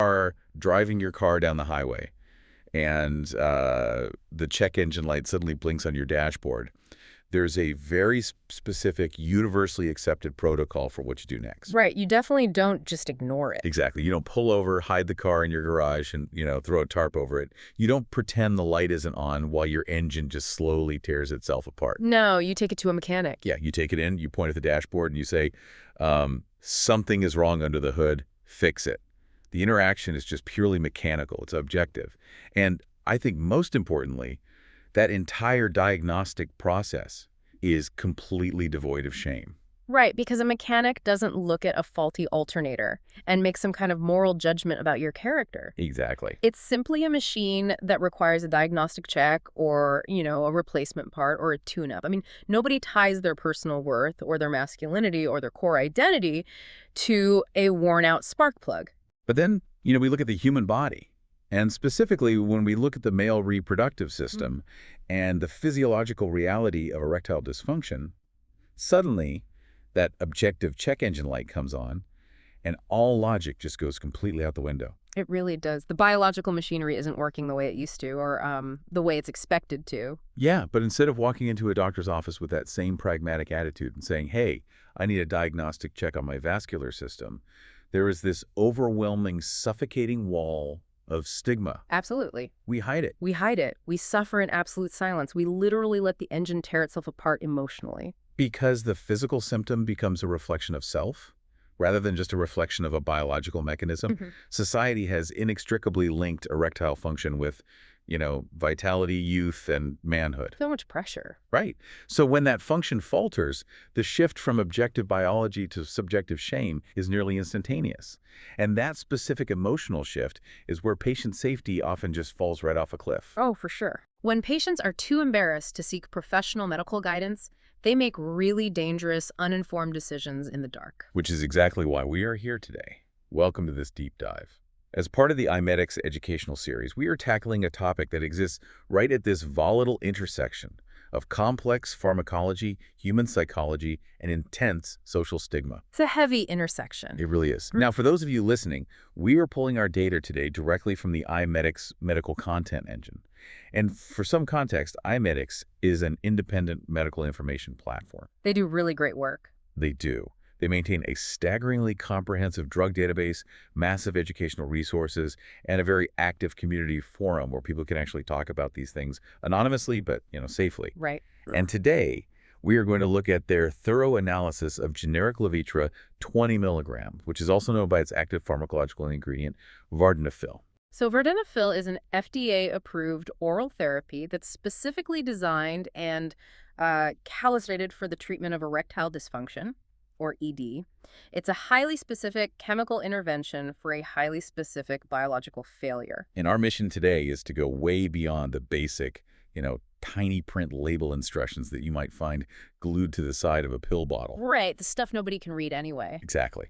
Are driving your car down the highway and the check engine light suddenly blinks on your dashboard. There's a very specific, universally accepted protocol for what you do next. Right. You definitely don't just ignore it. Exactly. You don't pull over, hide the car in your garage, and, throw a tarp over it. You don't pretend the light isn't on while your engine just slowly tears itself apart. No, you take it to a mechanic. Yeah, you take it in, you point at the dashboard, and you say, something is wrong under the hood, fix it. The interaction is just purely mechanical. It's objective. And I think most importantly, that entire diagnostic process is completely devoid of shame. Right, because a mechanic doesn't look at a faulty alternator and make some kind of moral judgment about your character. Exactly. It's simply a machine that requires a diagnostic check or, a replacement part or a tune-up. I mean, nobody ties their personal worth or their masculinity or their core identity to a worn-out spark plug. But then, we look at the human body. And specifically, when we look at the male reproductive system and the physiological reality of erectile dysfunction, suddenly that objective check engine light comes on and all logic just goes completely out the window. It really does. The biological machinery isn't working the way it used to or the way it's expected to. Yeah, but instead of walking into a doctor's office with that same pragmatic attitude and saying, hey, I need a diagnostic check on my vascular system, there is this overwhelming, suffocating wall of stigma. Absolutely. We hide it. We hide it. We suffer in absolute silence. We literally let the engine tear itself apart emotionally. Because the physical symptom becomes a reflection of self, rather than just a reflection of a biological mechanism. Society has inextricably linked erectile function with, vitality, youth, and manhood. So much pressure. Right. So when that function falters, the shift from objective biology to subjective shame is nearly instantaneous. And that specific emotional shift is where patient safety often just falls right off a cliff. Oh, for sure. When patients are too embarrassed to seek professional medical guidance, they make really dangerous, uninformed decisions in the dark. Which is exactly why we are here today. Welcome to this deep dive. As part of the iMedix educational series, we are tackling a topic that exists right at this volatile intersection of complex pharmacology, human psychology, and intense social stigma. It's a heavy intersection. It really is. Now, for those of you listening, we are pulling our data today directly from the iMedix medical content engine. And for some context, iMedix is an independent medical information platform. They do really great work. They do. They maintain a staggeringly comprehensive drug database, massive educational resources, and a very active community forum where people can actually talk about these things anonymously, but, safely. Right. And today, we are going to look at their thorough analysis of generic Levitra 20 milligram, which is also known by its active pharmacological ingredient, Vardenafil. So Vardenafil is an FDA-approved oral therapy that's specifically designed and calibrated for the treatment of erectile dysfunction, or ED. It's a highly specific chemical intervention for a highly specific biological failure. And our mission today is to go way beyond the basic, tiny print label instructions that you might find glued to the side of a pill bottle. Right, the stuff nobody can read anyway. Exactly.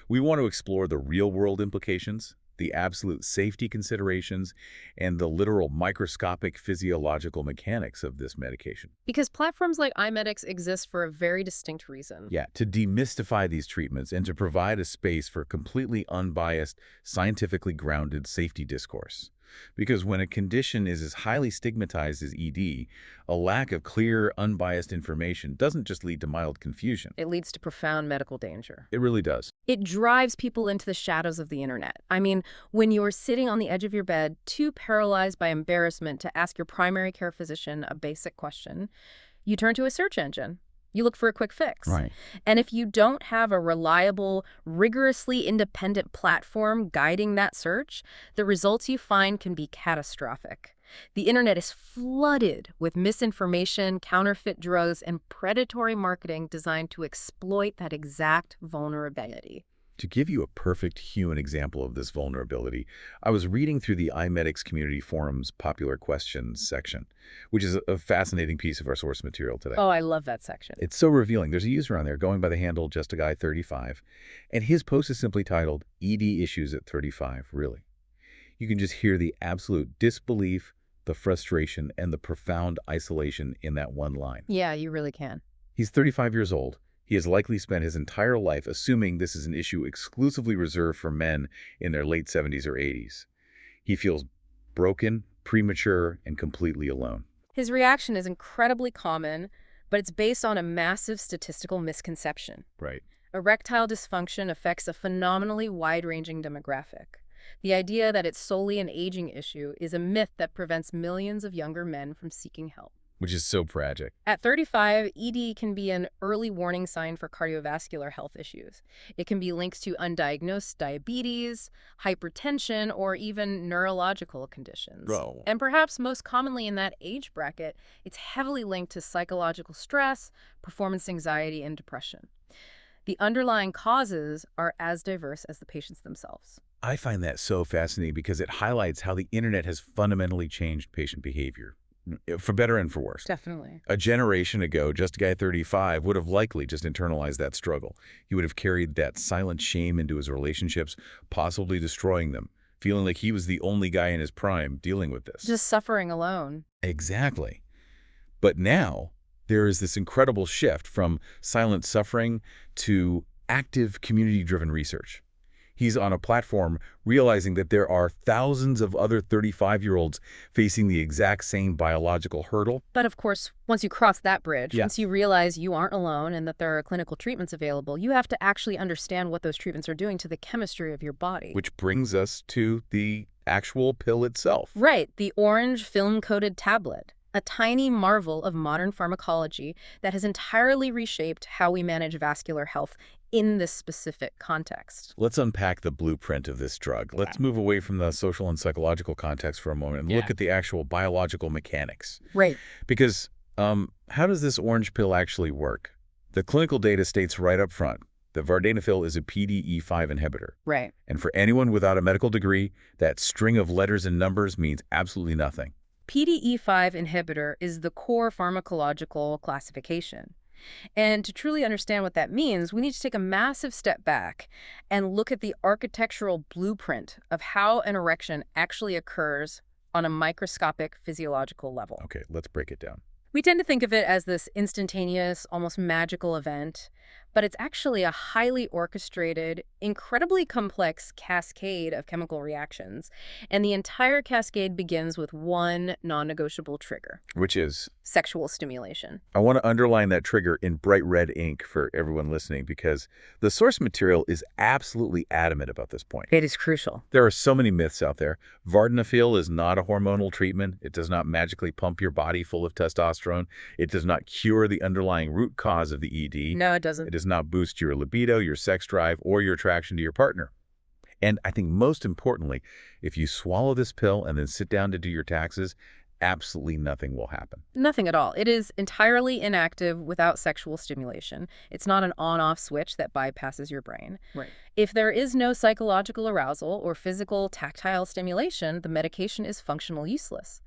We want to explore the real-world implications, the absolute safety considerations, and the literal microscopic physiological mechanics of this medication. Because platforms like iMedix exist for a very distinct reason. Yeah, to demystify these treatments and to provide a space for completely unbiased, scientifically grounded safety discourse. Because when a condition is as highly stigmatized as ED, a lack of clear, unbiased information doesn't just lead to mild confusion. It leads to profound medical danger. It really does. It drives people into the shadows of the internet. I mean, when you're sitting on the edge of your bed, too paralyzed by embarrassment to ask your primary care physician a basic question, you turn to a search engine. You look for a quick fix. Right. And if you don't have a reliable, rigorously independent platform guiding that search, the results you find can be catastrophic. The internet is flooded with misinformation, counterfeit drugs, and predatory marketing designed to exploit that exact vulnerability. To give you a perfect human example of this vulnerability, I was reading through the iMedix community forum's popular questions section, which is a fascinating piece of our source material today. Oh, I love that section. It's so revealing. There's a user on there going by the handle JustAGuy35, and his post is simply titled, ED Issues at 35, Really? You can just hear the absolute disbelief, the frustration, and the profound isolation in that one line. Yeah, you really can. He's 35 years old. He has likely spent his entire life assuming this is an issue exclusively reserved for men in their late 70s or 80s. He feels broken, premature, and completely alone. His reaction is incredibly common, but it's based on a massive statistical misconception. Right. Erectile dysfunction affects a phenomenally wide-ranging demographic. The idea that it's solely an aging issue is a myth that prevents millions of younger men from seeking help. Which is so tragic. At 35, ED can be an early warning sign for cardiovascular health issues. It can be linked to undiagnosed diabetes, hypertension, or even neurological conditions. Bro. And perhaps most commonly in that age bracket, it's heavily linked to psychological stress, performance anxiety, and depression. The underlying causes are as diverse as the patients themselves. I find that so fascinating because it highlights how the internet has fundamentally changed patient behavior, for better and for worse. Definitely. A generation ago, just a guy 35 would have likely just internalized that struggle. He would have carried that silent shame into his relationships, possibly destroying them, feeling like he was the only guy in his prime dealing with this. Just suffering alone. Exactly. But now, there is this incredible shift from silent suffering to active community-driven research. He's on a platform realizing that there are thousands of other 35-year-olds facing the exact same biological hurdle. But of course, once you cross that bridge, Yeah. once you realize you aren't alone and that there are clinical treatments available, you have to actually understand what those treatments are doing to the chemistry of your body. Which brings us to the actual pill itself. Right, the orange film-coated tablet. A tiny marvel of modern pharmacology that has entirely reshaped how we manage vascular health in this specific context. Let's unpack the blueprint of this drug. Let's move away from the social and psychological context for a moment and look at the actual biological mechanics. Right. Because how does this orange pill actually work? The clinical data states right up front that Vardenafil is a PDE5 inhibitor. Right. And for anyone without a medical degree, that string of letters and numbers means absolutely nothing. PDE5 inhibitor is the core pharmacological classification. And to truly understand what that means, we need to take a massive step back and look at the architectural blueprint of how an erection actually occurs on a microscopic physiological level. Okay, let's break it down. We tend to think of it as this instantaneous, almost magical event, but it's actually a highly orchestrated, incredibly complex cascade of chemical reactions. And the entire cascade begins with one non-negotiable trigger. Which is? Sexual stimulation. I want to underline that trigger in bright red ink for everyone listening because the source material is absolutely adamant about this point. It is crucial. There are so many myths out there. Vardenafil is not a hormonal treatment. It does not magically pump your body full of testosterone. It does not cure the underlying root cause of the ED. No, it doesn't. It does not boost your libido, your sex drive, or your attraction to your partner. And I think most importantly, if you swallow this pill and then sit down to do your taxes, absolutely nothing will happen. Nothing at all. It is entirely inactive without sexual stimulation. It's not an on-off switch that bypasses your brain. Right. If there is no psychological arousal or physical tactile stimulation, the medication is functionally useless.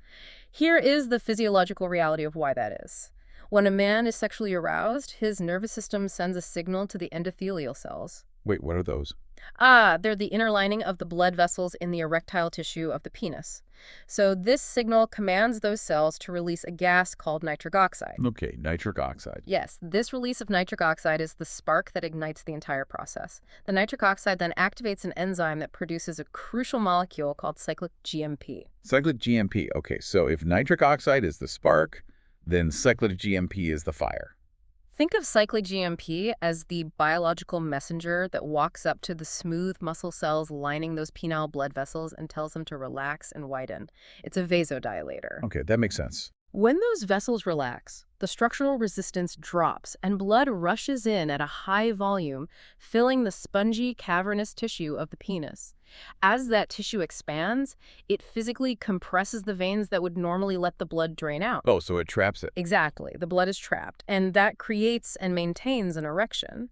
Here is the physiological reality of why that is. When a man is sexually aroused, his nervous system sends a signal to the endothelial cells. Wait, what are those? They're the inner lining of the blood vessels in the erectile tissue of the penis. So this signal commands those cells to release a gas called nitric oxide. Okay, nitric oxide. Yes, this release of nitric oxide is the spark that ignites the entire process. The nitric oxide then activates an enzyme that produces a crucial molecule called cyclic GMP. Cyclic GMP. Okay, so if nitric oxide is the spark, then cyclic GMP is the fire. Think of cyclic GMP as the biological messenger that walks up to the smooth muscle cells lining those penile blood vessels and tells them to relax and widen. It's a vasodilator. Okay, that makes sense. When those vessels relax, the structural resistance drops and blood rushes in at a high volume, filling the spongy, cavernous tissue of the penis. As that tissue expands, it physically compresses the veins that would normally let the blood drain out. Oh, so it traps it. Exactly. The blood is trapped, and that creates and maintains an erection.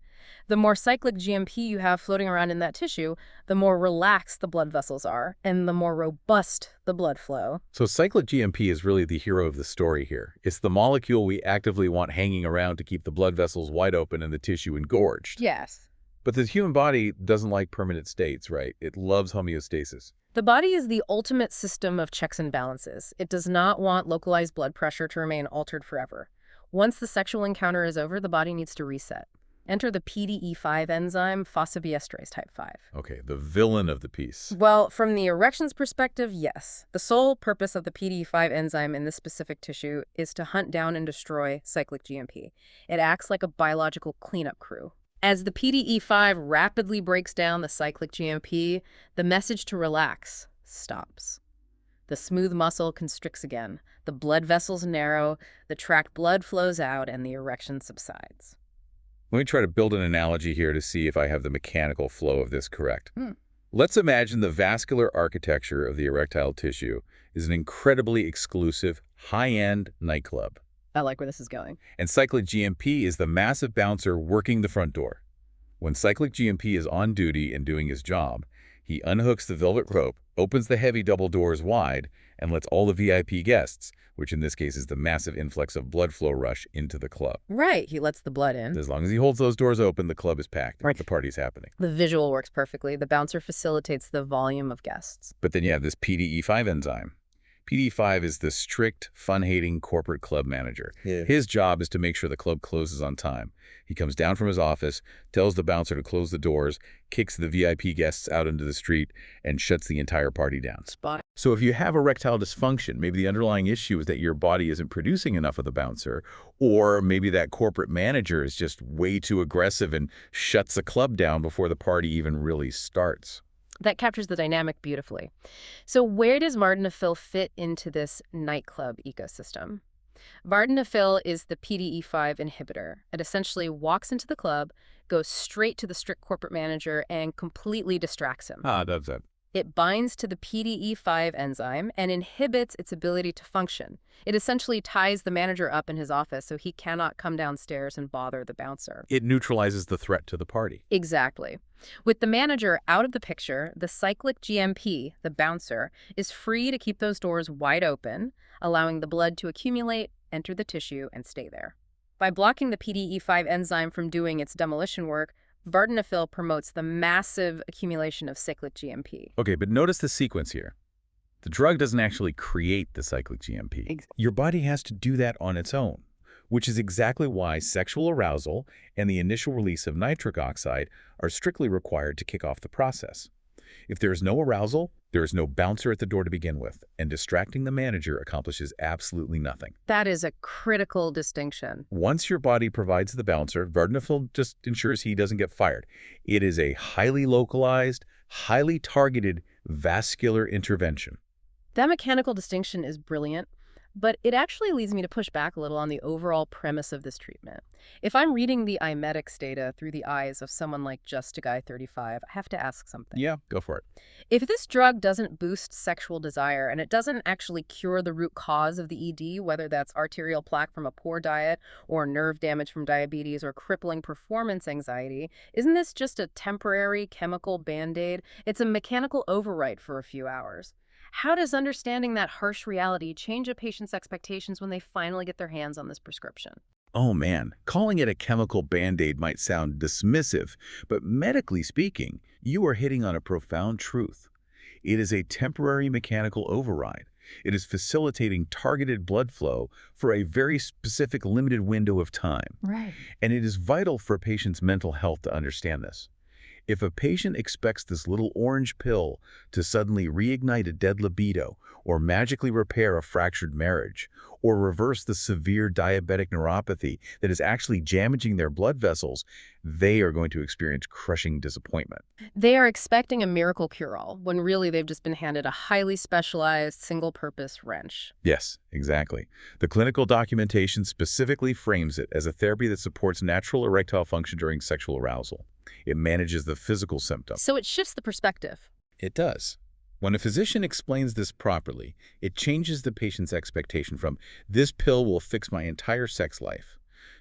The more cyclic GMP you have floating around in that tissue, the more relaxed the blood vessels are, and the more robust the blood flow. So cyclic GMP is really the hero of the story here. It's the molecule we actively want hanging around to keep the blood vessels wide open and the tissue engorged. Yes. But the human body doesn't like permanent states, right? It loves homeostasis. The body is the ultimate system of checks and balances. It does not want localized blood pressure to remain altered forever. Once the sexual encounter is over, the body needs to reset. Enter the PDE5 enzyme, phosphodiesterase type 5. Okay, the villain of the piece. Well, from the erection's perspective, yes. The sole purpose of the PDE5 enzyme in this specific tissue is to hunt down and destroy cyclic GMP. It acts like a biological cleanup crew. As the PDE5 rapidly breaks down the cyclic GMP, the message to relax stops. The smooth muscle constricts again, the blood vessels narrow, the tract blood flows out, and the erection subsides. Let me try to build an analogy here to see if I have the mechanical flow of this correct. Hmm. Let's imagine the vascular architecture of the erectile tissue is an incredibly exclusive, high-end nightclub. I like where this is going. And cyclic GMP is the massive bouncer working the front door. When cyclic GMP is on duty and doing his job, he unhooks the velvet rope, opens the heavy double doors wide, and lets all the VIP guests, which in this case is the massive influx of blood flow rush, into the club. Right, he lets the blood in. As long as he holds those doors open, the club is packed. Right. The party's happening. The visual works perfectly. The bouncer facilitates the volume of guests. But then you have this PDE5 enzyme. PDE5 is the strict, fun-hating corporate club manager. Yeah. His job is to make sure the club closes on time. He comes down from his office, tells the bouncer to close the doors, kicks the VIP guests out into the street, and shuts the entire party down. Spot. So if you have erectile dysfunction, maybe the underlying issue is that your body isn't producing enough of the bouncer, or maybe that corporate manager is just way too aggressive and shuts the club down before the party even really starts. That captures the dynamic beautifully. So where does Vardenafil fit into this nightclub ecosystem? Vardenafil is the PDE5 inhibitor. It essentially walks into the club, goes straight to the strict corporate manager, and completely distracts him. That's it. It binds to the PDE5 enzyme and inhibits its ability to function. It essentially ties the manager up in his office so he cannot come downstairs and bother the bouncer. It neutralizes the threat to the party. Exactly. With the manager out of the picture, the cyclic GMP, the bouncer, is free to keep those doors wide open, allowing the blood to accumulate, enter the tissue, and stay there. By blocking the PDE5 enzyme from doing its demolition work, Vardenafil promotes the massive accumulation of cyclic GMP. Okay, but notice the sequence here. The drug doesn't actually create the cyclic GMP. Your body has to do that on its own, which is exactly why sexual arousal and the initial release of nitric oxide are strictly required to kick off the process. If there is no arousal, there is no bouncer at the door to begin with, and distracting the manager accomplishes absolutely nothing. That is a critical distinction. Once your body provides the bouncer, Vardenafil just ensures he doesn't get fired. It is a highly localized, highly targeted vascular intervention. That mechanical distinction is brilliant, but it actually leads me to push back a little on the overall premise of this treatment. If I'm reading the iMedix data through the eyes of someone like just a guy 35, I have to ask something. Yeah, go for it. If this drug doesn't boost sexual desire and it doesn't actually cure the root cause of the ED, whether that's arterial plaque from a poor diet or nerve damage from diabetes or crippling performance anxiety, isn't this just a temporary chemical band-aid? It's a mechanical override for a few hours. How does understanding that harsh reality change a patient's expectations when they finally get their hands on this prescription? Oh man, calling it a chemical band-aid might sound dismissive, but medically speaking, you are hitting on a profound truth. It is a temporary mechanical override. It is facilitating targeted blood flow for a very specific limited window of time. Right. And it is vital for a patient's mental health to understand this. If a patient expects this little orange pill to suddenly reignite a dead libido, or magically repair a fractured marriage, or reverse the severe diabetic neuropathy that is actually damaging their blood vessels, they are going to experience crushing disappointment. They are expecting a miracle cure-all, when really they've just been handed a highly specialized, single-purpose wrench. Yes, exactly. The clinical documentation specifically frames it as a therapy that supports natural erectile function during sexual arousal. It manages the physical symptom. So it shifts the perspective. It does. When a physician explains this properly, it changes the patient's expectation from, "This pill will fix my entire sex life,"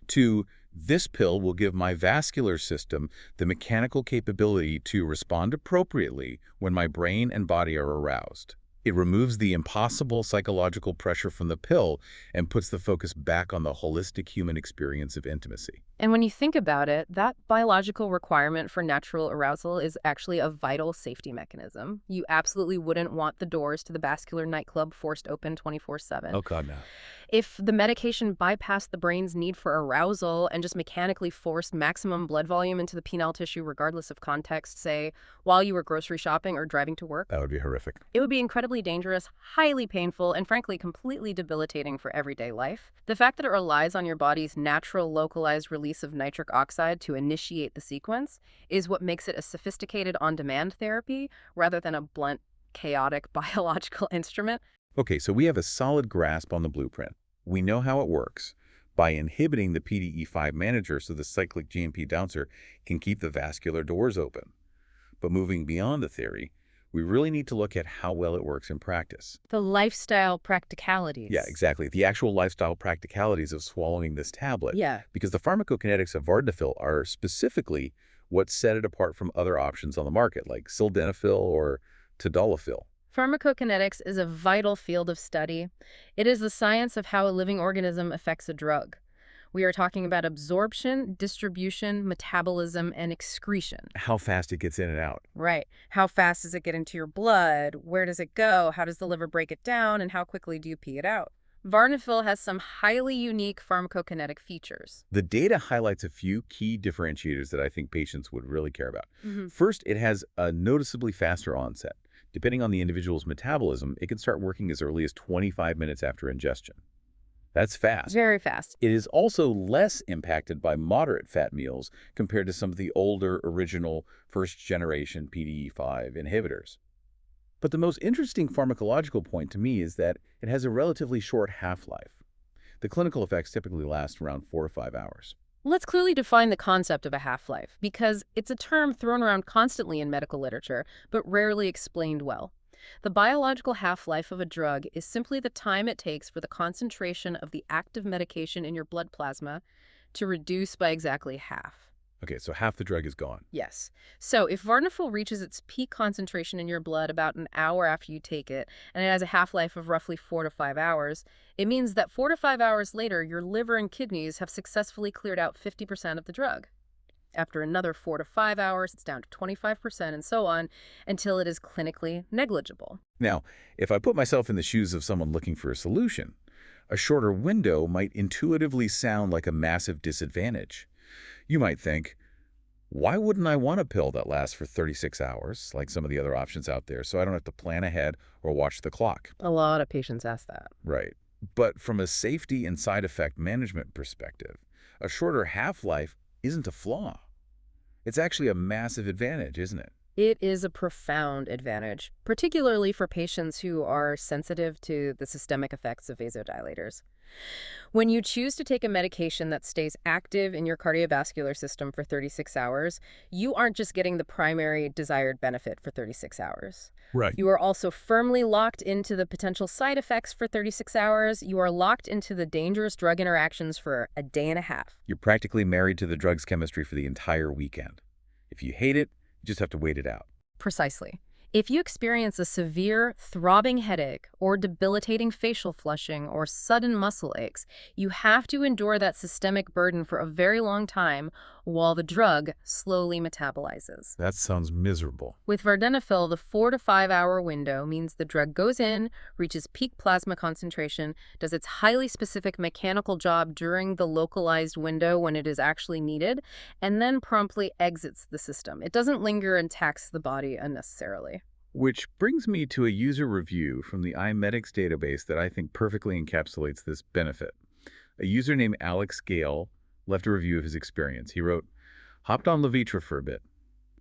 to, "This pill will give my vascular system the mechanical capability to respond appropriately when my brain and body are aroused." It removes the impossible psychological pressure from the pill and puts the focus back on the holistic human experience of intimacy. And when you think about it, that biological requirement for natural arousal is actually a vital safety mechanism. You absolutely wouldn't want the doors to the vascular nightclub forced open 24/7. Oh, God, no. If the medication bypassed the brain's need for arousal and just mechanically forced maximum blood volume into the penile tissue regardless of context, say, while you were grocery shopping or driving to work, That would be horrific. it would be incredibly dangerous, highly painful, and frankly completely debilitating for everyday life. The fact that it relies on your body's natural localized release of nitric oxide to initiate the sequence is what makes it a sophisticated on-demand therapy rather than a blunt, chaotic biological instrument. Okay, so we have a solid grasp on the blueprint. We know how it works by inhibiting the PDE5 manager so the cyclic GMP bouncer can keep the vascular doors open. But moving beyond the theory, we really need to look at how well it works in practice. The lifestyle practicalities. Yeah, exactly. The actual lifestyle practicalities of swallowing this tablet. Yeah. Because the pharmacokinetics of Vardenafil are specifically what set it apart from other options on the market, like sildenafil or tadalafil. Pharmacokinetics is a vital field of study. It is the science of how a living organism affects a drug. We are talking about absorption, distribution, metabolism, and excretion. How fast it gets in and out. Right. How fast does it get into your blood? Where does it go? How does the liver break it down? And how quickly do you pee it out? Vardenafil has some highly unique pharmacokinetic features. The data highlights a few key differentiators that I think patients would really care about. Mm-hmm. First, it has a noticeably faster onset. Depending on the individual's metabolism, it can start working as early as 25 minutes after ingestion. That's fast. Very fast. It is also less impacted by moderate fat meals compared to some of the older, original, first-generation PDE5 inhibitors. But the most interesting pharmacological point to me is that it has a relatively short half-life. The clinical effects typically last around 4 to 5 hours. Let's clearly define the concept of a half-life, because it's a term thrown around constantly in medical literature, but rarely explained well. The biological half-life of a drug is simply the time it takes for the concentration of the active medication in your blood plasma to reduce by exactly half. Okay, so half the drug is gone. Yes. So if Vardenafil reaches its peak concentration in your blood about an hour after you take it, and it has a half-life of roughly 4 to 5 hours, it means that 4 to 5 hours later, your liver and kidneys have successfully cleared out 50% of the drug. After another 4 to 5 hours, it's down to 25% and so on until it is clinically negligible. Now, if I put myself in the shoes of someone looking for a solution, a shorter window might intuitively sound like a massive disadvantage. You might think, why wouldn't I want a pill that lasts for 36 hours, like some of the other options out there, so I don't have to plan ahead or watch the clock? A lot of patients ask that. Right. But from a safety and side effect management perspective, a shorter half-life isn't a flaw. It's actually a massive advantage, isn't it? It is a profound advantage, particularly for patients who are sensitive to the systemic effects of vasodilators. When you choose to take a medication that stays active in your cardiovascular system for 36 hours, you aren't just getting the primary desired benefit for 36 hours. Right. You are also firmly locked into the potential side effects for 36 hours. You are locked into the dangerous drug interactions for a day and a half. You're practically married to the drug's chemistry for the entire weekend. If you hate it, you just have to wait it out. Precisely. If you experience a severe, throbbing headache or debilitating facial flushing or sudden muscle aches, you have to endure that systemic burden for a very long time while the drug slowly metabolizes. That sounds miserable. With Vardenafil, the 4 to 5 hour window means the drug goes in, reaches peak plasma concentration, does its highly specific mechanical job during the localized window when it is actually needed, and then promptly exits the system. It doesn't linger and tax the body unnecessarily. Which brings me to a user review from the iMedix database that I think perfectly encapsulates this benefit. A user named Alex Gale left a review of his experience. He wrote, "Hopped on Levitra for a bit.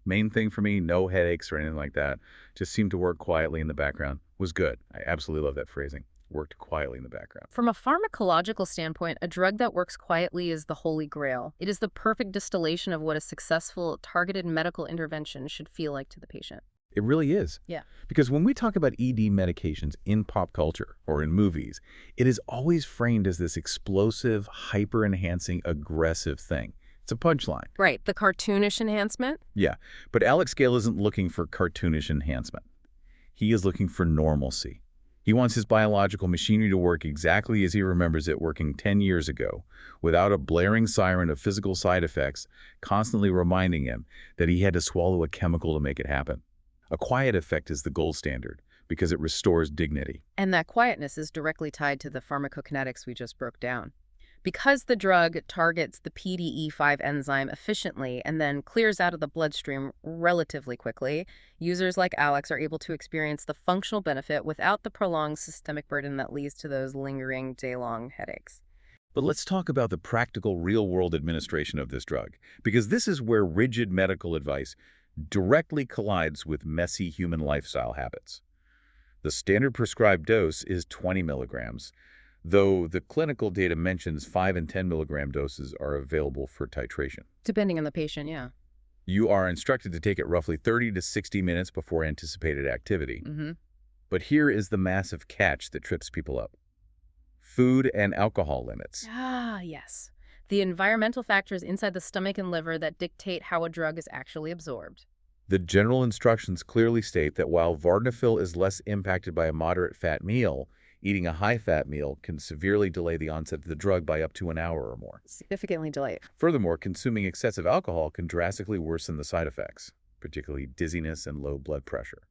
Main thing for me, no headaches or anything like that. Just seemed to work quietly in the background. Was good." I absolutely love that phrasing. Worked quietly in the background. From a pharmacological standpoint, a drug that works quietly is the holy grail. It is the perfect distillation of what a successful, targeted medical intervention should feel like to the patient. It really is. Yeah. Because when we talk about ED medications in pop culture or in movies, it is always framed as this explosive, hyper-enhancing, aggressive thing. It's a punchline. Right. The cartoonish enhancement? Yeah. But Alex Gale isn't looking for cartoonish enhancement. He is looking for normalcy. He wants his biological machinery to work exactly as he remembers it working 10 years ago, without a blaring siren of physical side effects constantly reminding him that he had to swallow a chemical to make it happen. A quiet effect is the gold standard, because it restores dignity. And that quietness is directly tied to the pharmacokinetics we just broke down. Because the drug targets the PDE5 enzyme efficiently and then clears out of the bloodstream relatively quickly, users like Alex are able to experience the functional benefit without the prolonged systemic burden that leads to those lingering day-long headaches. But let's talk about the practical real-world administration of this drug, because this is where rigid medical advice directly collides with messy human lifestyle habits. The standard prescribed dose is 20 milligrams, though the clinical data mentions 5 and 10 milligram doses are available for titration. Depending on the patient, yeah. You are instructed to take it roughly 30 to 60 minutes before anticipated activity. But here is the massive catch that trips people up. Food and alcohol limits. Ah, yes. The environmental factors inside the stomach and liver that dictate how a drug is actually absorbed. The general instructions clearly state that while Vardenafil is less impacted by a moderate fat meal, eating a high-fat meal can severely delay the onset of the drug by up to an hour or more. Significantly delayed. Furthermore, consuming excessive alcohol can drastically worsen the side effects, particularly dizziness and low blood pressure.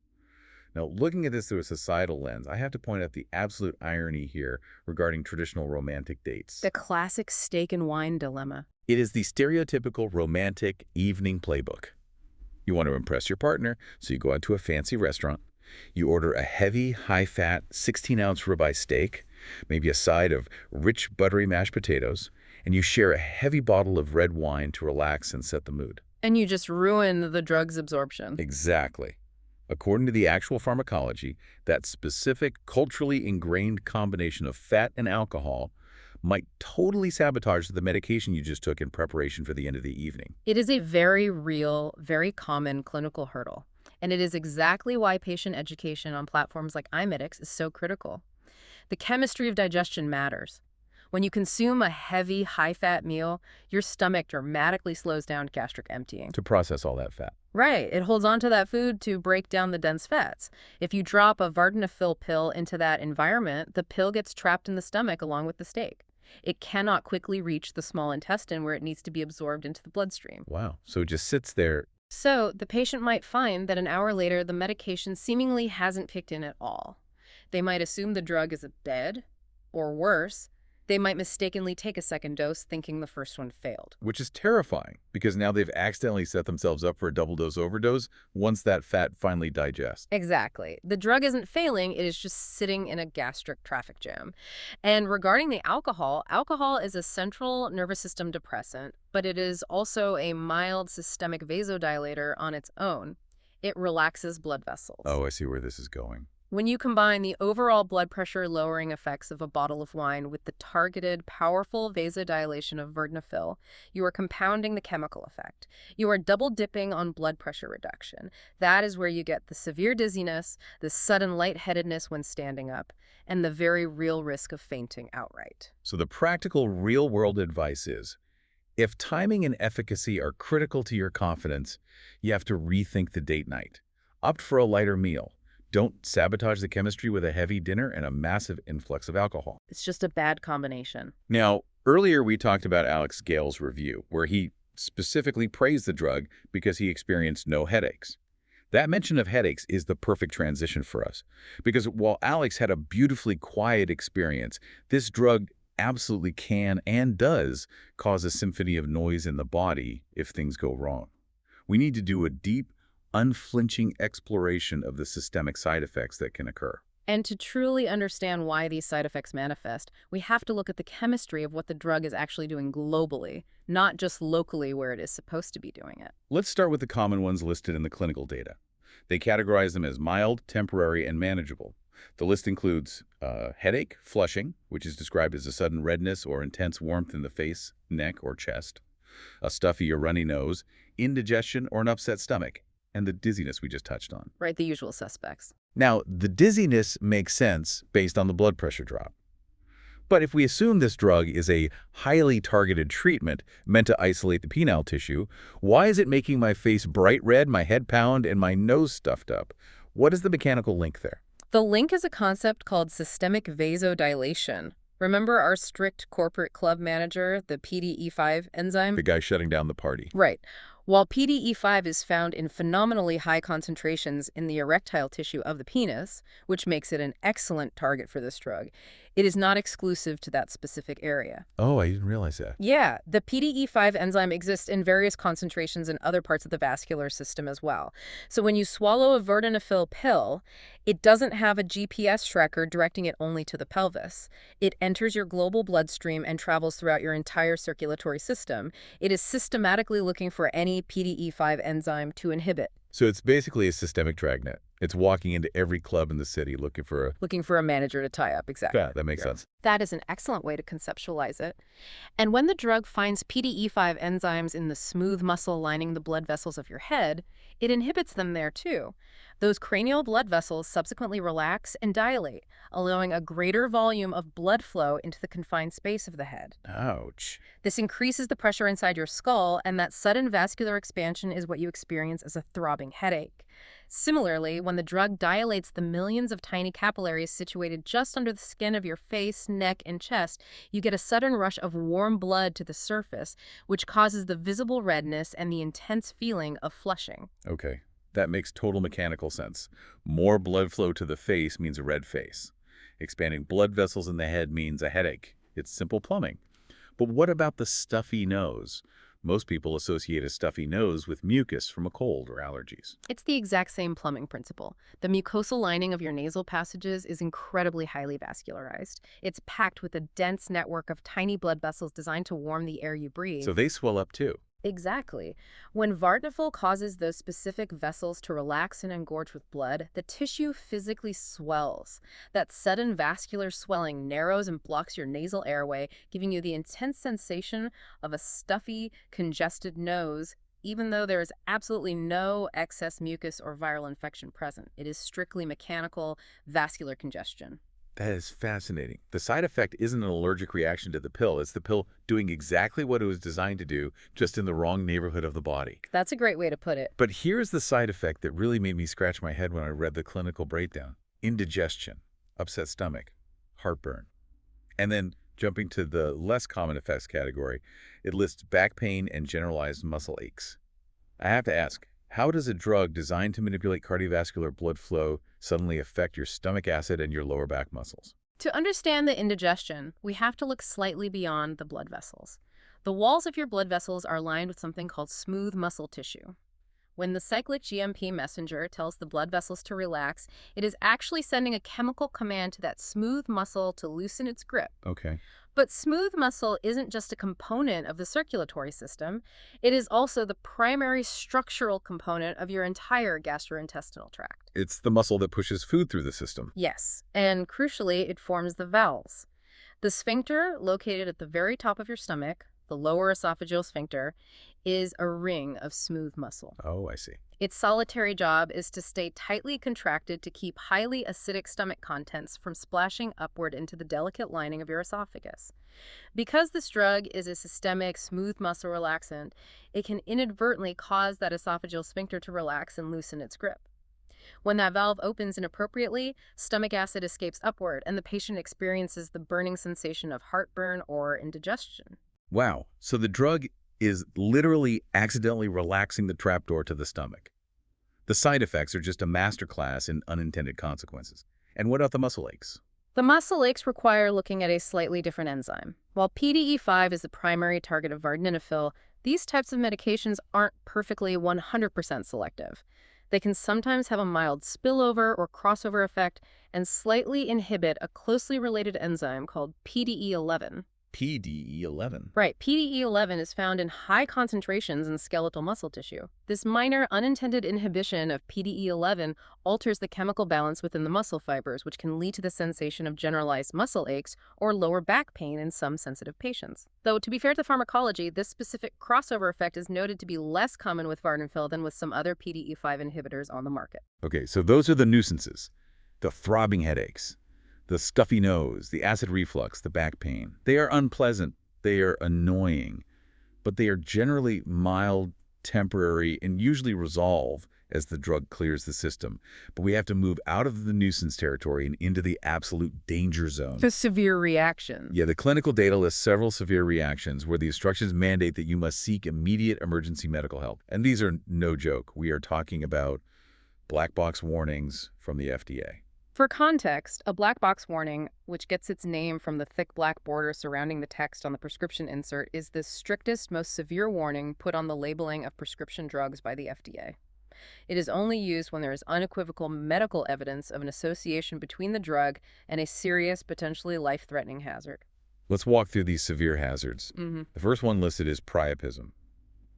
Now, looking at this through a societal lens, I have to point out the absolute irony here regarding traditional romantic dates. The classic steak and wine dilemma. It is the stereotypical romantic evening playbook. You want to impress your partner, so you go out to a fancy restaurant. You order a heavy, high-fat, 16-ounce ribeye steak, maybe a side of rich, buttery mashed potatoes, and you share a heavy bottle of red wine to relax and set the mood. And you just ruin the drug's absorption. Exactly. According to the actual pharmacology, that specific culturally ingrained combination of fat and alcohol might totally sabotage the medication you just took in preparation for the end of the evening. It is a very real, very common clinical hurdle. And it is exactly why patient education on platforms like iMedix is so critical. The chemistry of digestion matters. When you consume a heavy, high-fat meal, your stomach dramatically slows down gastric emptying. To process all that fat. Right. It holds on to that food to break down the dense fats. If you drop a Vardenafil pill into that environment, the pill gets trapped in the stomach along with the steak. It cannot quickly reach the small intestine where it needs to be absorbed into the bloodstream. Wow. So it just sits there. So the patient might find that an hour later, the medication seemingly hasn't kicked in at all. They might assume the drug is dead, or worse, they might mistakenly take a second dose thinking the first one failed. Which is terrifying, because now they've accidentally set themselves up for a double dose overdose once that fat finally digests. Exactly. The drug isn't failing, it is just sitting in a gastric traffic jam. And regarding the alcohol, alcohol is a central nervous system depressant, but it is also a mild systemic vasodilator on its own. It relaxes blood vessels. Oh, I see where this is going. When you combine the overall blood pressure lowering effects of a bottle of wine with the targeted, powerful vasodilation of Vardenafil, you are compounding the chemical effect. You are double dipping on blood pressure reduction. That is where you get the severe dizziness, the sudden lightheadedness when standing up, and the very real risk of fainting outright. So the practical real-world advice is, if timing and efficacy are critical to your confidence, you have to rethink the date night. Opt for a lighter meal. Don't sabotage the chemistry with a heavy dinner and a massive influx of alcohol. It's just a bad combination. Now, earlier we talked about Alex Gale's review, where he specifically praised the drug because he experienced no headaches. That mention of headaches is the perfect transition for us, because while Alex had a beautifully quiet experience, this drug absolutely can and does cause a symphony of noise in the body if things go wrong. We need to do a deep, unflinching exploration of the systemic side effects that can occur. And to truly understand why these side effects manifest, we have to look at the chemistry of what the drug is actually doing globally, not just locally where it is supposed to be doing it. Let's start with the common ones listed in the clinical data. They categorize them as mild, temporary, and manageable. The list includes headache, flushing, which is described as a sudden redness or intense warmth in the face, neck, or chest, a stuffy or runny nose, indigestion, or an upset stomach, and the dizziness we just touched on. Right, the usual suspects. Now, the dizziness makes sense based on the blood pressure drop. But if we assume this drug is a highly targeted treatment meant to isolate the penile tissue, why is it making my face bright red, my head pound, and my nose stuffed up? What is the mechanical link there? The link is a concept called systemic vasodilation. Remember our strict corporate club manager, the PDE5 enzyme? The guy shutting down the party. Right. While PDE5 is found in phenomenally high concentrations in the erectile tissue of the penis, which makes it an excellent target for this drug, it is not exclusive to that specific area. Oh, I didn't realize that. Yeah, the PDE5 enzyme exists in various concentrations in other parts of the vascular system as well. So when you swallow a Vardenafil pill, it doesn't have a GPS tracker directing it only to the pelvis. It enters your global bloodstream and travels throughout your entire circulatory system. It is systematically looking for any PDE5 enzyme to inhibit. So it's basically a systemic dragnet. It's walking into every club in the city looking for a... Looking for a manager to tie up, exactly. Yeah, that makes sense. That is an excellent way to conceptualize it. And when the drug finds PDE5 enzymes in the smooth muscle lining the blood vessels of your head, it inhibits them there too. Those cranial blood vessels subsequently relax and dilate, allowing a greater volume of blood flow into the confined space of the head. Ouch. This increases the pressure inside your skull, and that sudden vascular expansion is what you experience as a throbbing headache. Similarly, when the drug dilates the millions of tiny capillaries situated just under the skin of your face, neck, and chest, you get a sudden rush of warm blood to the surface, which causes the visible redness and the intense feeling of flushing. Okay, that makes total mechanical sense. More blood flow to the face means a red face. Expanding blood vessels in the head means a headache. It's simple plumbing. But what about the stuffy nose? Most people associate a stuffy nose with mucus from a cold or allergies. It's the exact same plumbing principle. The mucosal lining of your nasal passages is incredibly highly vascularized. It's packed with a dense network of tiny blood vessels designed to warm the air you breathe. So they swell up too. Exactly. When Vardenafil causes those specific vessels to relax and engorge with blood, the tissue physically swells. That sudden vascular swelling narrows and blocks your nasal airway, giving you the intense sensation of a stuffy, congested nose, even though there is absolutely no excess mucus or viral infection present. It is strictly mechanical vascular congestion. That is fascinating. The side effect isn't an allergic reaction to the pill. It's the pill doing exactly what it was designed to do, just in the wrong neighborhood of the body. That's a great way to put it. But here's the side effect that really made me scratch my head when I read the clinical breakdown. Indigestion, upset stomach, heartburn. And then jumping to the less common effects category, it lists back pain and generalized muscle aches. I have to ask, how does a drug designed to manipulate cardiovascular blood flow suddenly affect your stomach acid and your lower back muscles? To understand the indigestion, we have to look slightly beyond the blood vessels. The walls of your blood vessels are lined with something called smooth muscle tissue. When the cyclic GMP messenger tells the blood vessels to relax, it is actually sending a chemical command to that smooth muscle to loosen its grip. Okay. But smooth muscle isn't just a component of the circulatory system. It is also the primary structural component of your entire gastrointestinal tract. It's the muscle that pushes food through the system. Yes, and crucially, it forms the bowels. The sphincter, located at the very top of your stomach, the lower esophageal sphincter, is a ring of smooth muscle. Oh, I see. Its solitary job is to stay tightly contracted to keep highly acidic stomach contents from splashing upward into the delicate lining of your esophagus. Because this drug is a systemic smooth muscle relaxant, it can inadvertently cause that esophageal sphincter to relax and loosen its grip. When that valve opens inappropriately, stomach acid escapes upward, and the patient experiences the burning sensation of heartburn or indigestion. Wow. So the drug is literally accidentally relaxing the trapdoor to the stomach. The side effects are just a masterclass in unintended consequences. And what about the muscle aches? The muscle aches require looking at a slightly different enzyme. While PDE5 is the primary target of Vardenafil, these types of medications aren't perfectly 100% selective. They can sometimes have a mild spillover or crossover effect and slightly inhibit a closely related enzyme called PDE11. PDE11. Right, PDE11 is found in high concentrations in skeletal muscle tissue. This minor unintended inhibition of PDE11 alters the chemical balance within the muscle fibers, which can lead to the sensation of generalized muscle aches or lower back pain in some sensitive patients. Though, to be fair to pharmacology, this specific crossover effect is noted to be less common with Vardenafil than with some other PDE5 inhibitors on the market. Okay, so those are the nuisances. The throbbing headaches, the stuffy nose, the acid reflux, the back pain. They are unpleasant. They are annoying. But they are generally mild temporary, and usually resolve as the drug clears the system. But we have to move out of the nuisance territory and into the absolute danger zone. The severe reaction. Yeah, the clinical data lists several severe reactions where the instructions mandate that you must seek immediate emergency medical help. And these are no joke. We are talking about black box warnings from the FDA. For context, a black box warning, which gets its name from the thick black border surrounding the text on the prescription insert, is the strictest, most severe warning put on the labeling of prescription drugs by the FDA. It is only used when there is unequivocal medical evidence of an association between the drug and a serious, potentially life-threatening hazard. Let's walk through these severe hazards. Mm-hmm. The first one listed is priapism.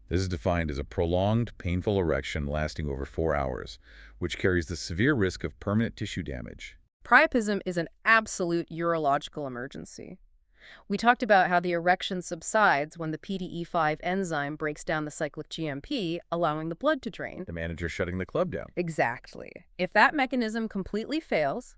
This is defined as a prolonged, painful erection lasting over 4 hours, which carries the severe risk of permanent tissue damage. Priapism is an absolute urological emergency. We talked about how the erection subsides when the PDE5 enzyme breaks down the cyclic GMP, allowing the blood to drain. The manager shutting the club down. Exactly. If that mechanism completely fails,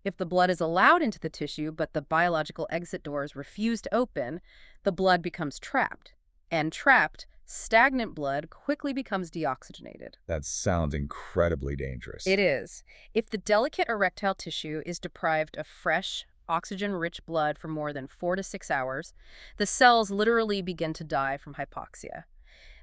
if the blood is allowed into the tissue but the biological exit doors refuse to open, the blood becomes trapped. And trapped, stagnant blood quickly becomes deoxygenated. That sounds incredibly dangerous. It is. If the delicate erectile tissue is deprived of fresh, oxygen-rich blood for more than 4 to 6 hours, the cells literally begin to die from hypoxia.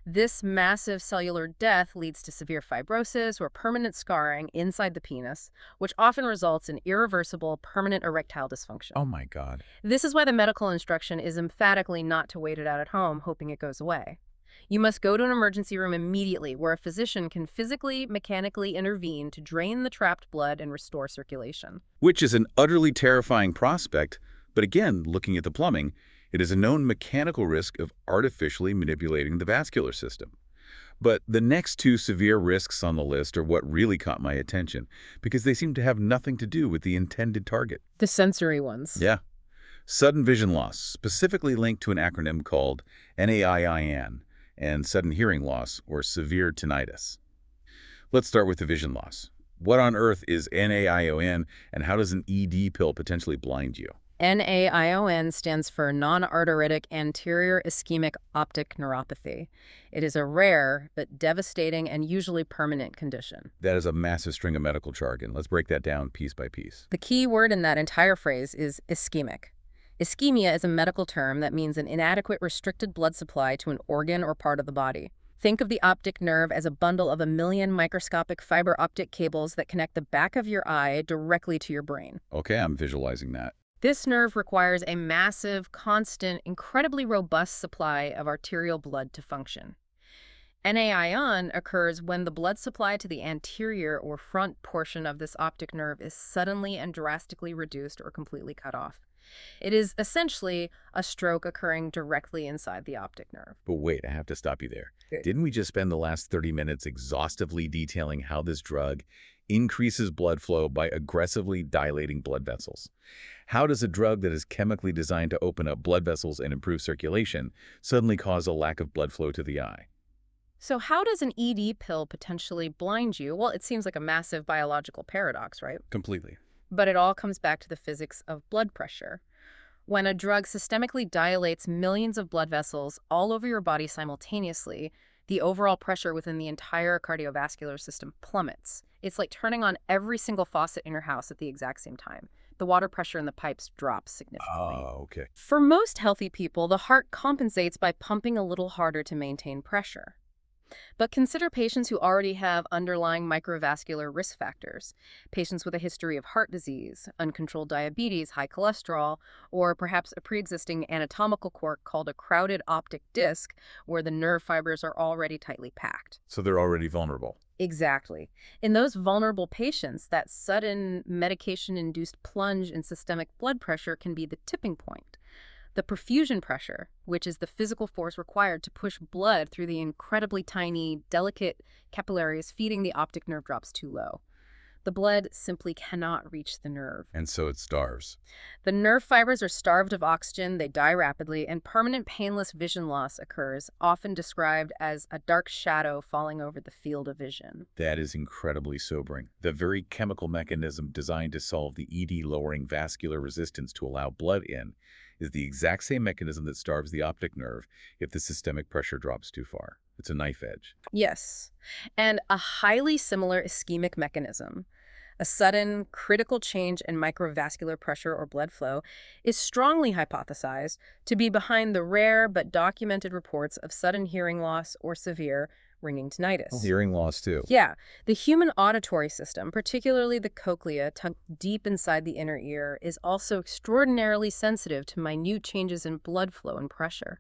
This massive cellular death leads to severe fibrosis or permanent scarring inside the penis, which often results in irreversible, permanent erectile dysfunction. Oh my God. This is why the medical instruction is emphatically not to wait it out at home, hoping it goes away. You must go to an emergency room immediately where a physician can physically, mechanically intervene to drain the trapped blood and restore circulation. Which is an utterly terrifying prospect, but again, looking at the plumbing, it is a known mechanical risk of artificially manipulating the vascular system. But the next two severe risks on the list are what really caught my attention, because they seem to have nothing to do with the intended target. The sensory ones. Yeah. Sudden vision loss, specifically linked to an acronym called NAIIN, and sudden hearing loss, or severe tinnitus. Let's start with the vision loss. What on earth is NAION, and how does an ED pill potentially blind you? NAION stands for non-arteritic anterior ischemic optic neuropathy. It is a rare but devastating and usually permanent condition. That is a massive string of medical jargon. Let's break that down piece by piece. The key word in that entire phrase is ischemic. Ischemia is a medical term that means an inadequate restricted blood supply to an organ or part of the body. Think of the optic nerve as a bundle of 1 million microscopic fiber optic cables that connect the back of your eye directly to your brain. Okay, I'm visualizing that. This nerve requires a massive, constant, incredibly robust supply of arterial blood to function. NAION occurs when the blood supply to the anterior or front portion of this optic nerve is suddenly and drastically reduced or completely cut off. It is essentially a stroke occurring directly inside the optic nerve. But wait, I have to stop you there. Good. Didn't we just spend the last 30 minutes exhaustively detailing how this drug increases blood flow by aggressively dilating blood vessels? How does a drug that is chemically designed to open up blood vessels and improve circulation suddenly cause a lack of blood flow to the eye? So how does an ED pill potentially blind you? Well, it seems like a massive biological paradox, right? Completely. But it all comes back to the physics of blood pressure. When a drug systemically dilates millions of blood vessels all over your body simultaneously, the overall pressure within the entire cardiovascular system plummets. It's like turning on every single faucet in your house at the exact same time. The water pressure in the pipes drops significantly. Oh, okay. For most healthy people, the heart compensates by pumping a little harder to maintain pressure. But consider patients who already have underlying microvascular risk factors, patients with a history of heart disease, uncontrolled diabetes, high cholesterol, or perhaps a pre-existing anatomical quirk called a crowded optic disc, where the nerve fibers are already tightly packed. So they're already vulnerable. Exactly. In those vulnerable patients, that sudden medication-induced plunge in systemic blood pressure can be the tipping point. The perfusion pressure, which is the physical force required to push blood through the incredibly tiny, delicate capillaries feeding the optic nerve, drops too low. The blood simply cannot reach the nerve. And so it starves. The nerve fibers are starved of oxygen, they die rapidly, and permanent painless vision loss occurs, often described as a dark shadow falling over the field of vision. That is incredibly sobering. The very chemical mechanism designed to solve the ED lowering vascular resistance to allow blood in is the exact same mechanism that starves the optic nerve if the systemic pressure drops too far. It's a knife edge. Yes. And a highly similar ischemic mechanism, a sudden critical change in microvascular pressure or blood flow, is strongly hypothesized to be behind the rare but documented reports of sudden hearing loss or severe ringing Oh, tinnitus. hearing loss, too. Yeah, the human auditory system, particularly the cochlea tucked deep inside the inner ear, is also extraordinarily sensitive to minute changes in blood flow and pressure.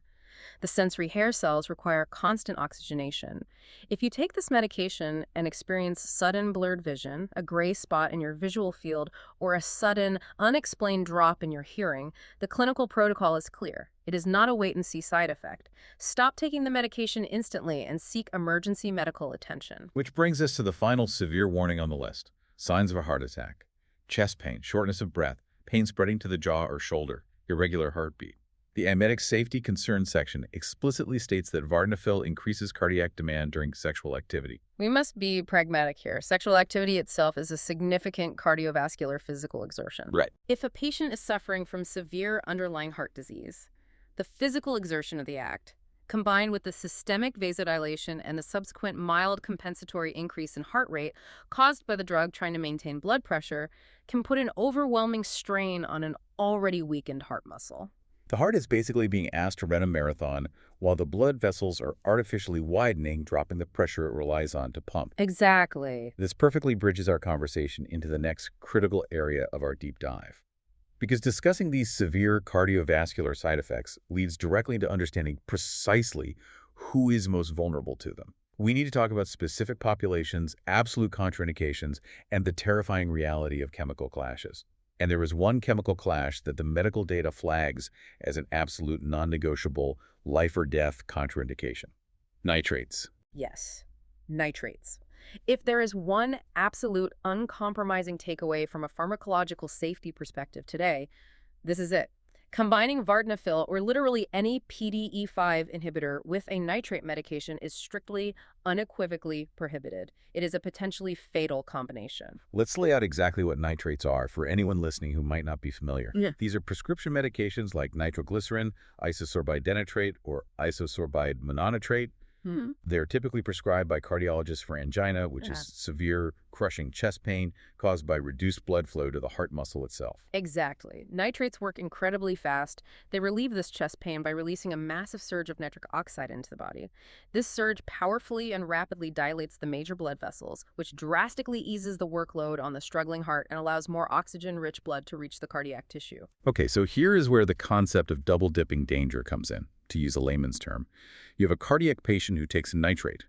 The sensory hair cells require constant oxygenation. If you take this medication and experience sudden blurred vision, a gray spot in your visual field, or a sudden, unexplained drop in your hearing, the clinical protocol is clear. It is not a wait-and-see side effect. Stop taking the medication instantly and seek emergency medical attention. Which brings us to the final severe warning on the list. Signs of a heart attack. Chest pain, shortness of breath, pain spreading to the jaw or shoulder, irregular heartbeat. The iMedix safety concerns section explicitly states that Vardenafil increases cardiac demand during sexual activity. We must be pragmatic here. Sexual activity itself is a significant cardiovascular physical exertion. Right. If a patient is suffering from severe underlying heart disease, the physical exertion of the act, combined with the systemic vasodilation and the subsequent mild compensatory increase in heart rate caused by the drug trying to maintain blood pressure, can put an overwhelming strain on an already weakened heart muscle. The heart is basically being asked to run a marathon while the blood vessels are artificially widening, dropping the pressure it relies on to pump. Exactly. This perfectly bridges our conversation into the next critical area of our deep dive. Because discussing these severe cardiovascular side effects leads directly into understanding precisely who is most vulnerable to them. We need to talk about specific populations, absolute contraindications, and the terrifying reality of chemical clashes. And there is one chemical clash that the medical data flags as an absolute non-negotiable life or death contraindication. Nitrates. Yes, nitrates. If there is one absolute uncompromising takeaway from a pharmacological safety perspective today, this is it. Combining Vardenafil or literally any PDE5 inhibitor with a nitrate medication is strictly, unequivocally prohibited. It is a potentially fatal combination. Let's lay out exactly what nitrates are for anyone listening who might not be familiar. Yeah. These are prescription medications like nitroglycerin, isosorbide dinitrate, or isosorbide mononitrate. They're typically prescribed by cardiologists for angina, which is severe, crushing chest pain caused by reduced blood flow to the heart muscle itself. Exactly. Nitrates work incredibly fast. They relieve this chest pain by releasing a massive surge of nitric oxide into the body. This surge powerfully and rapidly dilates the major blood vessels, which drastically eases the workload on the struggling heart and allows more oxygen-rich blood to reach the cardiac tissue. Okay, so here is where the concept of double-dipping danger comes in, to use a layman's term. You have a cardiac patient who takes a nitrate.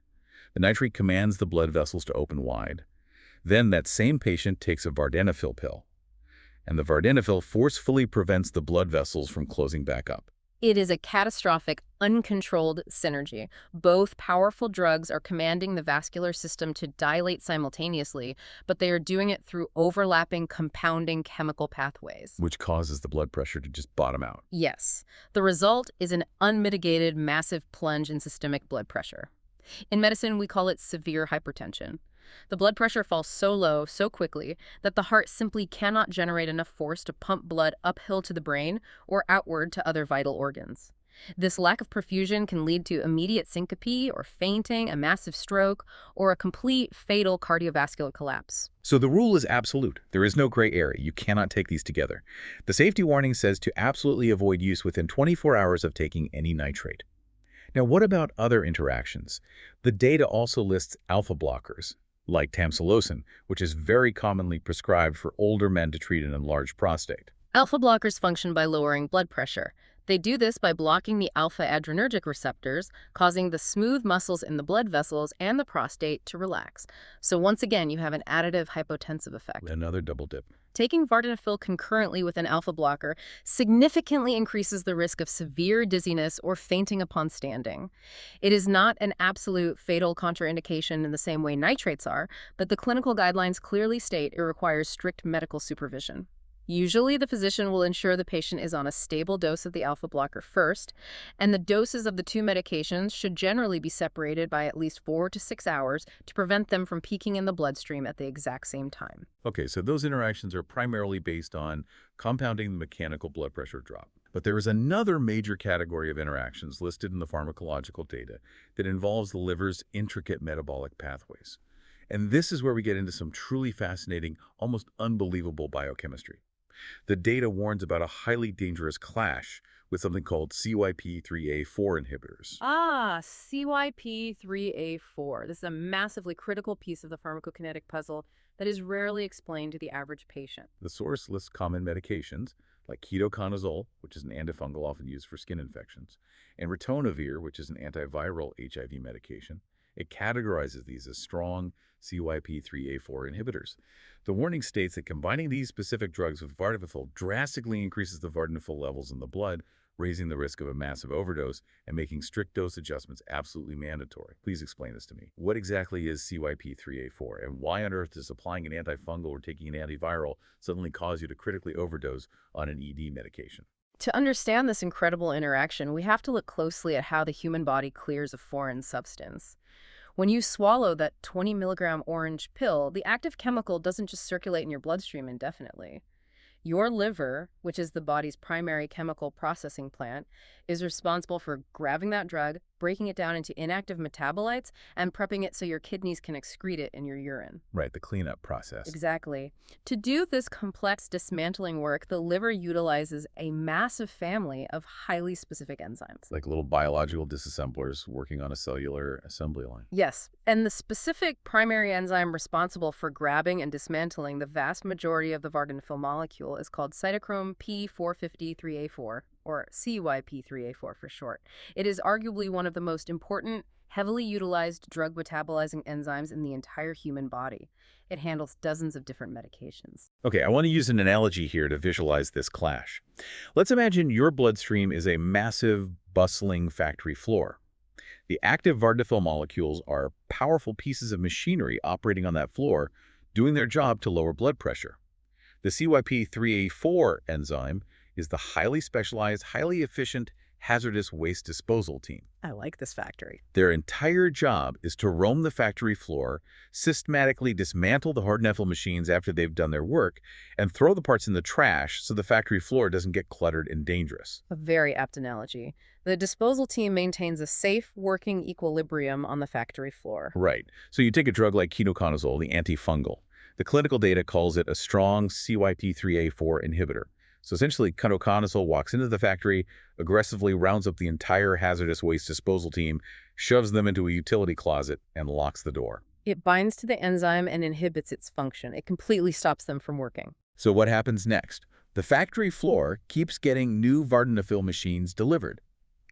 The nitrate commands the blood vessels to open wide. Then that same patient takes a Vardenafil pill, and the Vardenafil forcefully prevents the blood vessels from closing back up. It is a catastrophic, uncontrolled synergy. Both powerful drugs are commanding the vascular system to dilate simultaneously, but they are doing it through overlapping, compounding chemical pathways. Which causes the blood pressure to just bottom out. Yes. The result is an unmitigated, massive plunge in systemic blood pressure. In medicine, we call it severe hypertension. The blood pressure falls so low, so quickly, that the heart simply cannot generate enough force to pump blood uphill to the brain or outward to other vital organs. This lack of perfusion can lead to immediate syncope or fainting, a massive stroke, or a complete fatal cardiovascular collapse. So the rule is absolute. There is no gray area. You cannot take these together. The safety warning says to absolutely avoid use within 24 hours of taking any nitrate. Now, what about other interactions? The data also lists alpha blockers, like tamsulosin, which is very commonly prescribed for older men to treat an enlarged prostate. Alpha blockers function by lowering blood pressure. They do this by blocking the alpha adrenergic receptors, causing the smooth muscles in the blood vessels and the prostate to relax. So once again, you have an additive hypotensive effect. Another double dip. Taking Vardenafil concurrently with an alpha blocker significantly increases the risk of severe dizziness or fainting upon standing. It is not an absolute fatal contraindication in the same way nitrates are, but the clinical guidelines clearly state it requires strict medical supervision. Usually, the physician will ensure the patient is on a stable dose of the alpha blocker first, and the doses of the two medications should generally be separated by at least 4 to 6 hours to prevent them from peaking in the bloodstream at the exact same time. Okay, so those interactions are primarily based on compounding the mechanical blood pressure drop. But there is another major category of interactions listed in the pharmacological data that involves the liver's intricate metabolic pathways. And this is where we get into some truly fascinating, almost unbelievable biochemistry. The data warns about a highly dangerous clash with something called CYP3A4 inhibitors. Ah, CYP3A4. This is a massively critical piece of the pharmacokinetic puzzle that is rarely explained to the average patient. The source lists common medications like ketoconazole, which is an antifungal often used for skin infections, and ritonavir, which is an antiviral HIV medication. It categorizes these as strong CYP3A4 inhibitors. The warning states that combining these specific drugs with Vardenafil drastically increases the Vardenafil levels in the blood, raising the risk of a massive overdose and making strict dose adjustments absolutely mandatory. Please explain this to me. What exactly is CYP3A4, and why on earth does applying an antifungal or taking an antiviral suddenly cause you to critically overdose on an ED medication? To understand this incredible interaction, we have to look closely at how the human body clears a foreign substance. When you swallow that 20 milligram orange pill, the active chemical doesn't just circulate in your bloodstream indefinitely. Your liver, which is the body's primary chemical processing plant, is responsible for grabbing that drug, breaking it down into inactive metabolites, and prepping it so your kidneys can excrete it in your urine. Right, the cleanup process. Exactly. To do this complex dismantling work, the liver utilizes a massive family of highly specific enzymes. Like little biological disassemblers working on a cellular assembly line. Yes, and the specific primary enzyme responsible for grabbing and dismantling the vast majority of the Vardenafil molecule is called cytochrome P450-3A4, or CYP3A4 for short. It is arguably one of the most important, heavily utilized drug metabolizing enzymes in the entire human body. It handles dozens of different medications. Okay, I want to use an analogy here to visualize this clash. Let's imagine your bloodstream is a massive, bustling factory floor. The active Vardenafil molecules are powerful pieces of machinery operating on that floor, doing their job to lower blood pressure. The CYP3A4 enzyme is the highly specialized, highly efficient, hazardous waste disposal team. I like this factory. Their entire job is to roam the factory floor, systematically dismantle the Vardenafil machines after they've done their work, and throw the parts in the trash so the factory floor doesn't get cluttered and dangerous. A very apt analogy. The disposal team maintains a safe, working equilibrium on the factory floor. Right. So you take a drug like ketoconazole, the antifungal. The clinical data calls it a strong CYP3A4 inhibitor. So essentially, ketoconazole walks into the factory, aggressively rounds up the entire hazardous waste disposal team, shoves them into a utility closet, and locks the door. It binds to the enzyme and inhibits its function. It completely stops them from working. So what happens next? The factory floor keeps getting new Vardenafil machines delivered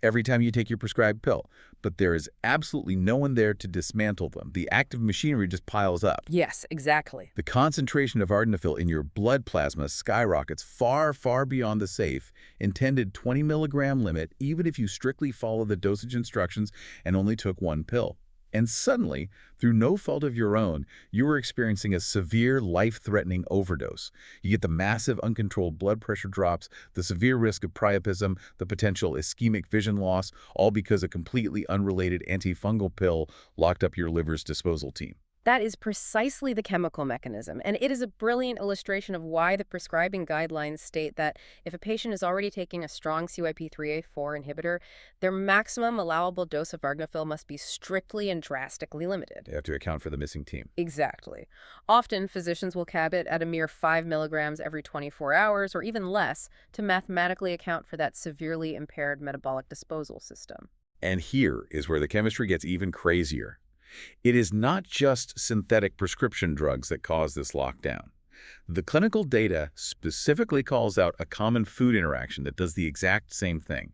every time you take your prescribed pill, but there is absolutely no one there to dismantle them. The active machinery just piles up. Yes, exactly. The concentration of Vardenafil in your blood plasma skyrockets far, far beyond the safe, intended 20 milligram limit, even if you strictly follow the dosage instructions and only took one pill. And suddenly, through no fault of your own, you are experiencing a severe, life-threatening overdose. You get the massive, uncontrolled blood pressure drops, the severe risk of priapism, the potential ischemic vision loss, all because a completely unrelated antifungal pill locked up your liver's disposal team. That is precisely the chemical mechanism, and it is a brilliant illustration of why the prescribing guidelines state that if a patient is already taking a strong CYP3A4 inhibitor, their maximum allowable dose of Vardenafil must be strictly and drastically limited. You have to account for the missing team. Exactly. Often, physicians will cap it at a mere 5 milligrams every 24 hours or even less to mathematically account for that severely impaired metabolic disposal system. And here is where the chemistry gets even crazier. It is not just synthetic prescription drugs that cause this lockdown. The clinical data specifically calls out a common food interaction that does the exact same thing: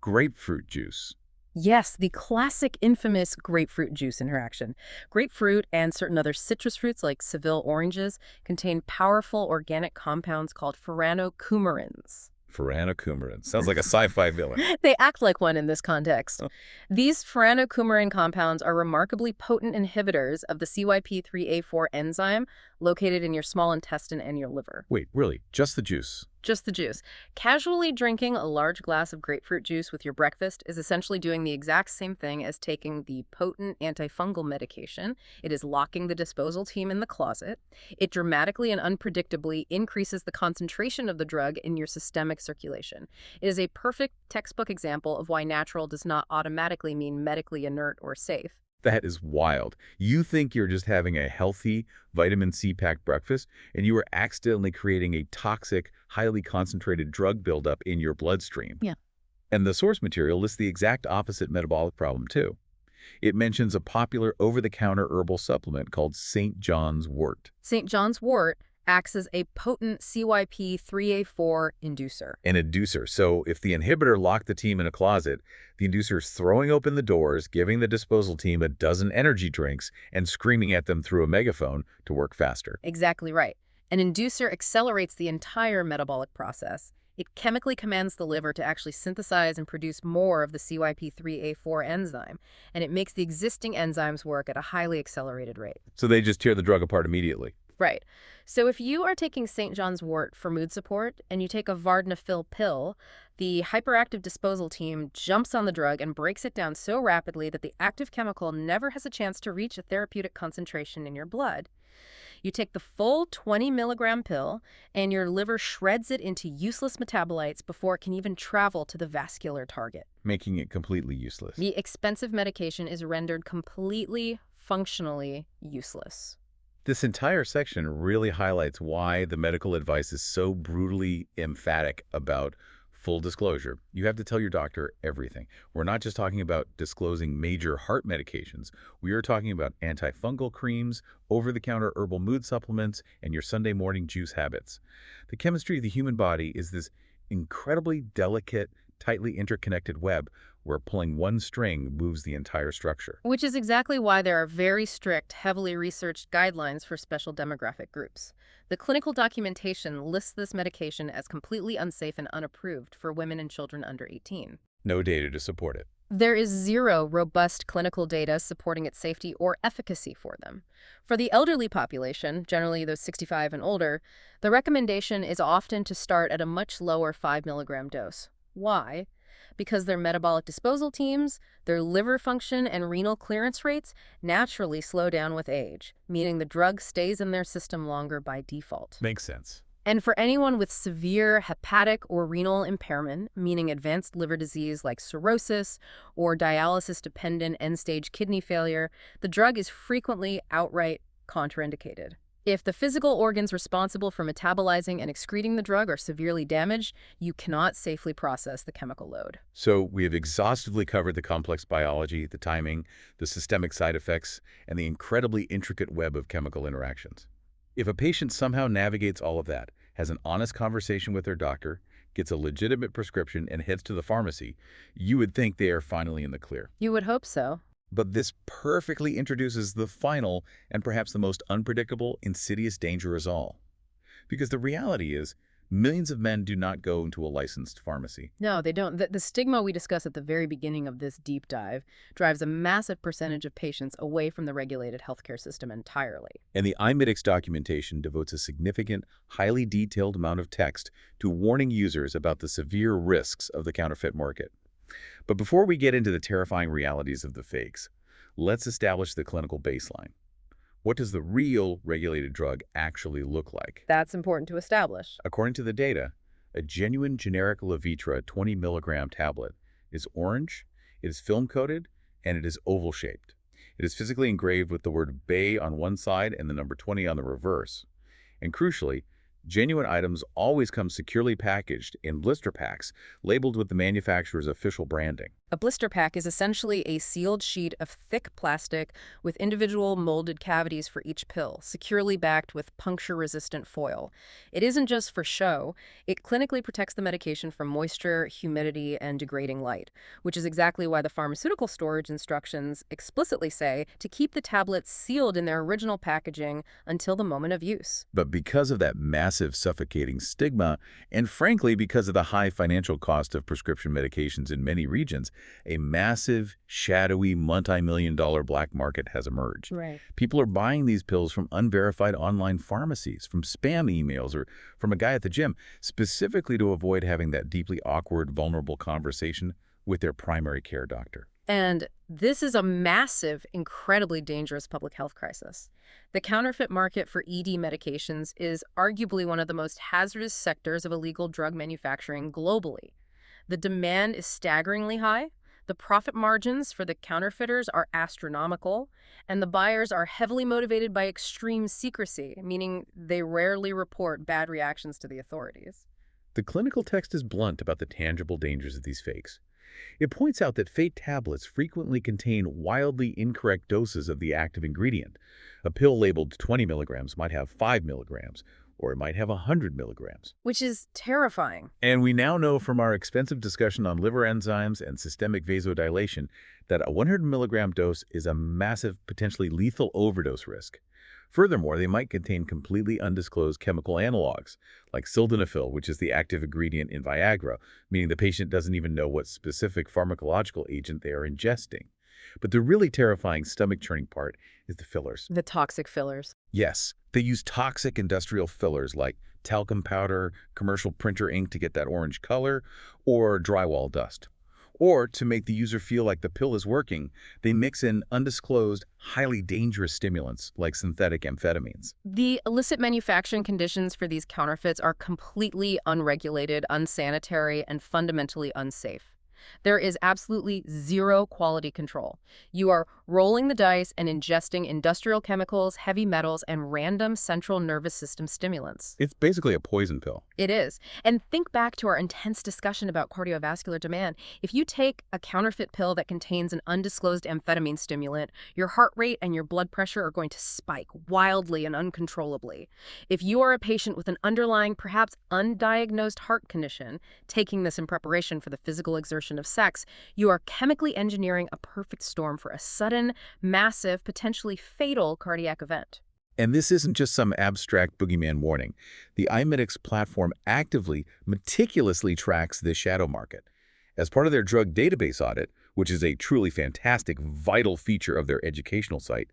grapefruit juice. Yes, the classic infamous grapefruit juice interaction. Grapefruit and certain other citrus fruits like Seville oranges contain powerful organic compounds called furanocoumarins. Furanocoumarin. Sounds like a sci-fi villain. They act like one in this context. These furanocoumarin compounds are remarkably potent inhibitors of the CYP3A4 enzyme located in your small intestine and your liver. Wait, really? Just the juice? Just the juice. Casually drinking a large glass of grapefruit juice with your breakfast is essentially doing the exact same thing as taking the potent antifungal medication. It is locking the disposal team in the closet. It dramatically and unpredictably increases the concentration of the drug in your systemic circulation. It is a perfect textbook example of why natural does not automatically mean medically inert or safe. That is wild. You think you're just having a healthy, vitamin C-packed breakfast, and you are accidentally creating a toxic, highly concentrated drug buildup in your bloodstream. Yeah. And the source material lists the exact opposite metabolic problem, too. It mentions a popular over-the-counter herbal supplement called St. John's wort. St. John's wort acts as a potent CYP3A4 inducer. An inducer. So if the inhibitor locked the team in a closet, the inducer's throwing open the doors, giving the disposal team a dozen energy drinks, and screaming at them through a megaphone to work faster. Exactly right. An inducer accelerates the entire metabolic process. It chemically commands the liver to actually synthesize and produce more of the CYP3A4 enzyme, and it makes the existing enzymes work at a highly accelerated rate. So they just tear the drug apart immediately. Right. So if you are taking St. John's wort for mood support and you take a Vardenafil pill, the hyperactive disposal team jumps on the drug and breaks it down so rapidly that the active chemical never has a chance to reach a therapeutic concentration in your blood. You take the full 20-milligram pill, and your liver shreds it into useless metabolites before it can even travel to the vascular target. Making it completely useless. The expensive medication is rendered completely, functionally useless. This entire section really highlights why the medical advice is so brutally emphatic about full disclosure. You have to tell your doctor everything. We're not just talking about disclosing major heart medications. We are talking about antifungal creams, over-the-counter herbal mood supplements, and your Sunday morning juice habits. The chemistry of the human body is this incredibly delicate, tightly interconnected web where pulling one string moves the entire structure. Which is exactly why there are very strict, heavily researched guidelines for special demographic groups. The clinical documentation lists this medication as completely unsafe and unapproved for women and children under 18. No data to support it. There is zero robust clinical data supporting its safety or efficacy for them. For the elderly population, generally those 65 and older, the recommendation is often to start at a much lower 5-milligram dose. Why? Because their metabolic disposal teams, their liver function, and renal clearance rates naturally slow down with age, meaning the drug stays in their system longer by default. Makes sense. And for anyone with severe hepatic or renal impairment, meaning advanced liver disease like cirrhosis or dialysis-dependent end-stage kidney failure, the drug is frequently outright contraindicated. If the physical organs responsible for metabolizing and excreting the drug are severely damaged, you cannot safely process the chemical load. So we have exhaustively covered the complex biology, the timing, the systemic side effects, and the incredibly intricate web of chemical interactions. If a patient somehow navigates all of that, has an honest conversation with their doctor, gets a legitimate prescription, and heads to the pharmacy, you would think they are finally in the clear. You would hope so. But this perfectly introduces the final and perhaps the most unpredictable, insidious danger of all. Because the reality is, millions of men do not go into a licensed pharmacy. No, they don't. The stigma we discussed at the very beginning of this deep dive drives a massive percentage of patients away from the regulated healthcare system entirely. And the iMedix documentation devotes a significant, highly detailed amount of text to warning users about the severe risks of the counterfeit market. But before we get into the terrifying realities of the fakes, let's establish the clinical baseline. What does the real regulated drug actually look like? That's important to establish. According to the data, a genuine generic Levitra 20-milligram tablet is orange, it is film-coated, and it is oval-shaped. It is physically engraved with the word BAY on one side and the number 20 on the reverse. And crucially, genuine items always come securely packaged in blister packs labeled with the manufacturer's official branding. A blister pack is essentially a sealed sheet of thick plastic with individual molded cavities for each pill, securely backed with puncture-resistant foil. It isn't just for show. It clinically protects the medication from moisture, humidity, and degrading light, which is exactly why the pharmaceutical storage instructions explicitly say to keep the tablets sealed in their original packaging until the moment of use. But because of that massive suffocating stigma, and frankly because of the high financial cost of prescription medications in many regions, a massive, shadowy, multi-million-dollar black market has emerged. Right. People are buying these pills from unverified online pharmacies, from spam emails, or from a guy at the gym, specifically to avoid having that deeply awkward, vulnerable conversation with their primary care doctor. And this is a massive, incredibly dangerous public health crisis. The counterfeit market for ED medications is arguably one of the most hazardous sectors of illegal drug manufacturing globally. The demand is staggeringly high, the profit margins for the counterfeiters are astronomical, and the buyers are heavily motivated by extreme secrecy, meaning they rarely report bad reactions to the authorities. The clinical text is blunt about the tangible dangers of these fakes. It points out that fake tablets frequently contain wildly incorrect doses of the active ingredient. A pill labeled 20 milligrams might have 5 milligrams, or it might have 100 milligrams. Which is terrifying. And we now know from our extensive discussion on liver enzymes and systemic vasodilation that a 100 milligram dose is a massive, potentially lethal overdose risk. Furthermore, they might contain completely undisclosed chemical analogs, like sildenafil, which is the active ingredient in Viagra, meaning the patient doesn't even know what specific pharmacological agent they are ingesting. But the really terrifying stomach-churning part is the fillers. The toxic fillers. Yes, they use toxic industrial fillers like talcum powder, commercial printer ink to get that orange color, or drywall dust. Or, to make the user feel like the pill is working, they mix in undisclosed, highly dangerous stimulants like synthetic amphetamines. The illicit manufacturing conditions for these counterfeits are completely unregulated, unsanitary, and fundamentally unsafe. There is absolutely zero quality control. You are rolling the dice and ingesting industrial chemicals, heavy metals, and random central nervous system stimulants. It's basically a poison pill. It is. And think back to our intense discussion about cardiovascular demand. If you take a counterfeit pill that contains an undisclosed amphetamine stimulant, your heart rate and your blood pressure are going to spike wildly and uncontrollably. If you are a patient with an underlying, perhaps undiagnosed heart condition, taking this in preparation for the physical exertion of sex, you are chemically engineering a perfect storm for a sudden, massive, potentially fatal cardiac event. And this isn't just some abstract boogeyman warning. The iMedix platform actively, meticulously tracks this shadow market. As part of their drug database audit, which is a truly fantastic, vital feature of their educational site,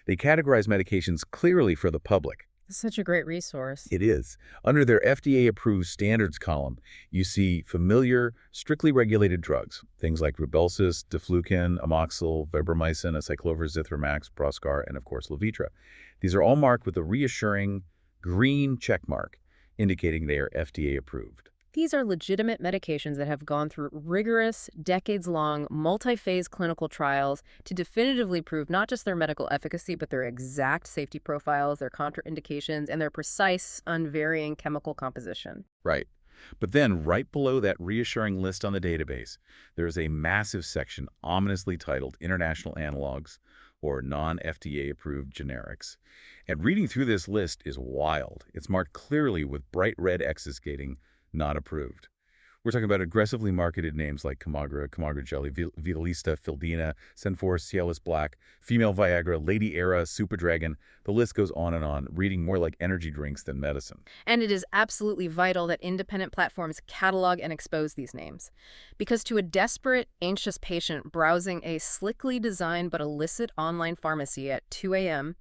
they categorize medications clearly for the public. Such a great resource. It is. Under their FDA-approved standards column, you see familiar, strictly regulated drugs, things like Rybelsus, Diflucan, Amoxil, Vabromycin, Acyclovir, Zithromax, Proscar, and of course Levitra. These are all marked with a reassuring green check mark, indicating they are FDA-approved. These are legitimate medications that have gone through rigorous, decades-long, multi-phase clinical trials to definitively prove not just their medical efficacy, but their exact safety profiles, their contraindications, and their precise, unvarying chemical composition. Right. But then, right below that reassuring list on the database, there is a massive section ominously titled International Analogs, or non-FDA-approved generics. And reading through this list is wild. It's marked clearly with bright red X's stating not approved. We're talking about aggressively marketed names like Comagra, Comagra Jelly, Vitalista, Fildina, Senfor, Cialis Black, Female Viagra, Lady Era, Super Dragon. The list goes on and on, reading more like energy drinks than medicine. And it is absolutely vital that independent platforms catalog and expose these names. Because to a desperate, anxious patient browsing a slickly designed but illicit online pharmacy at 2 a.m.,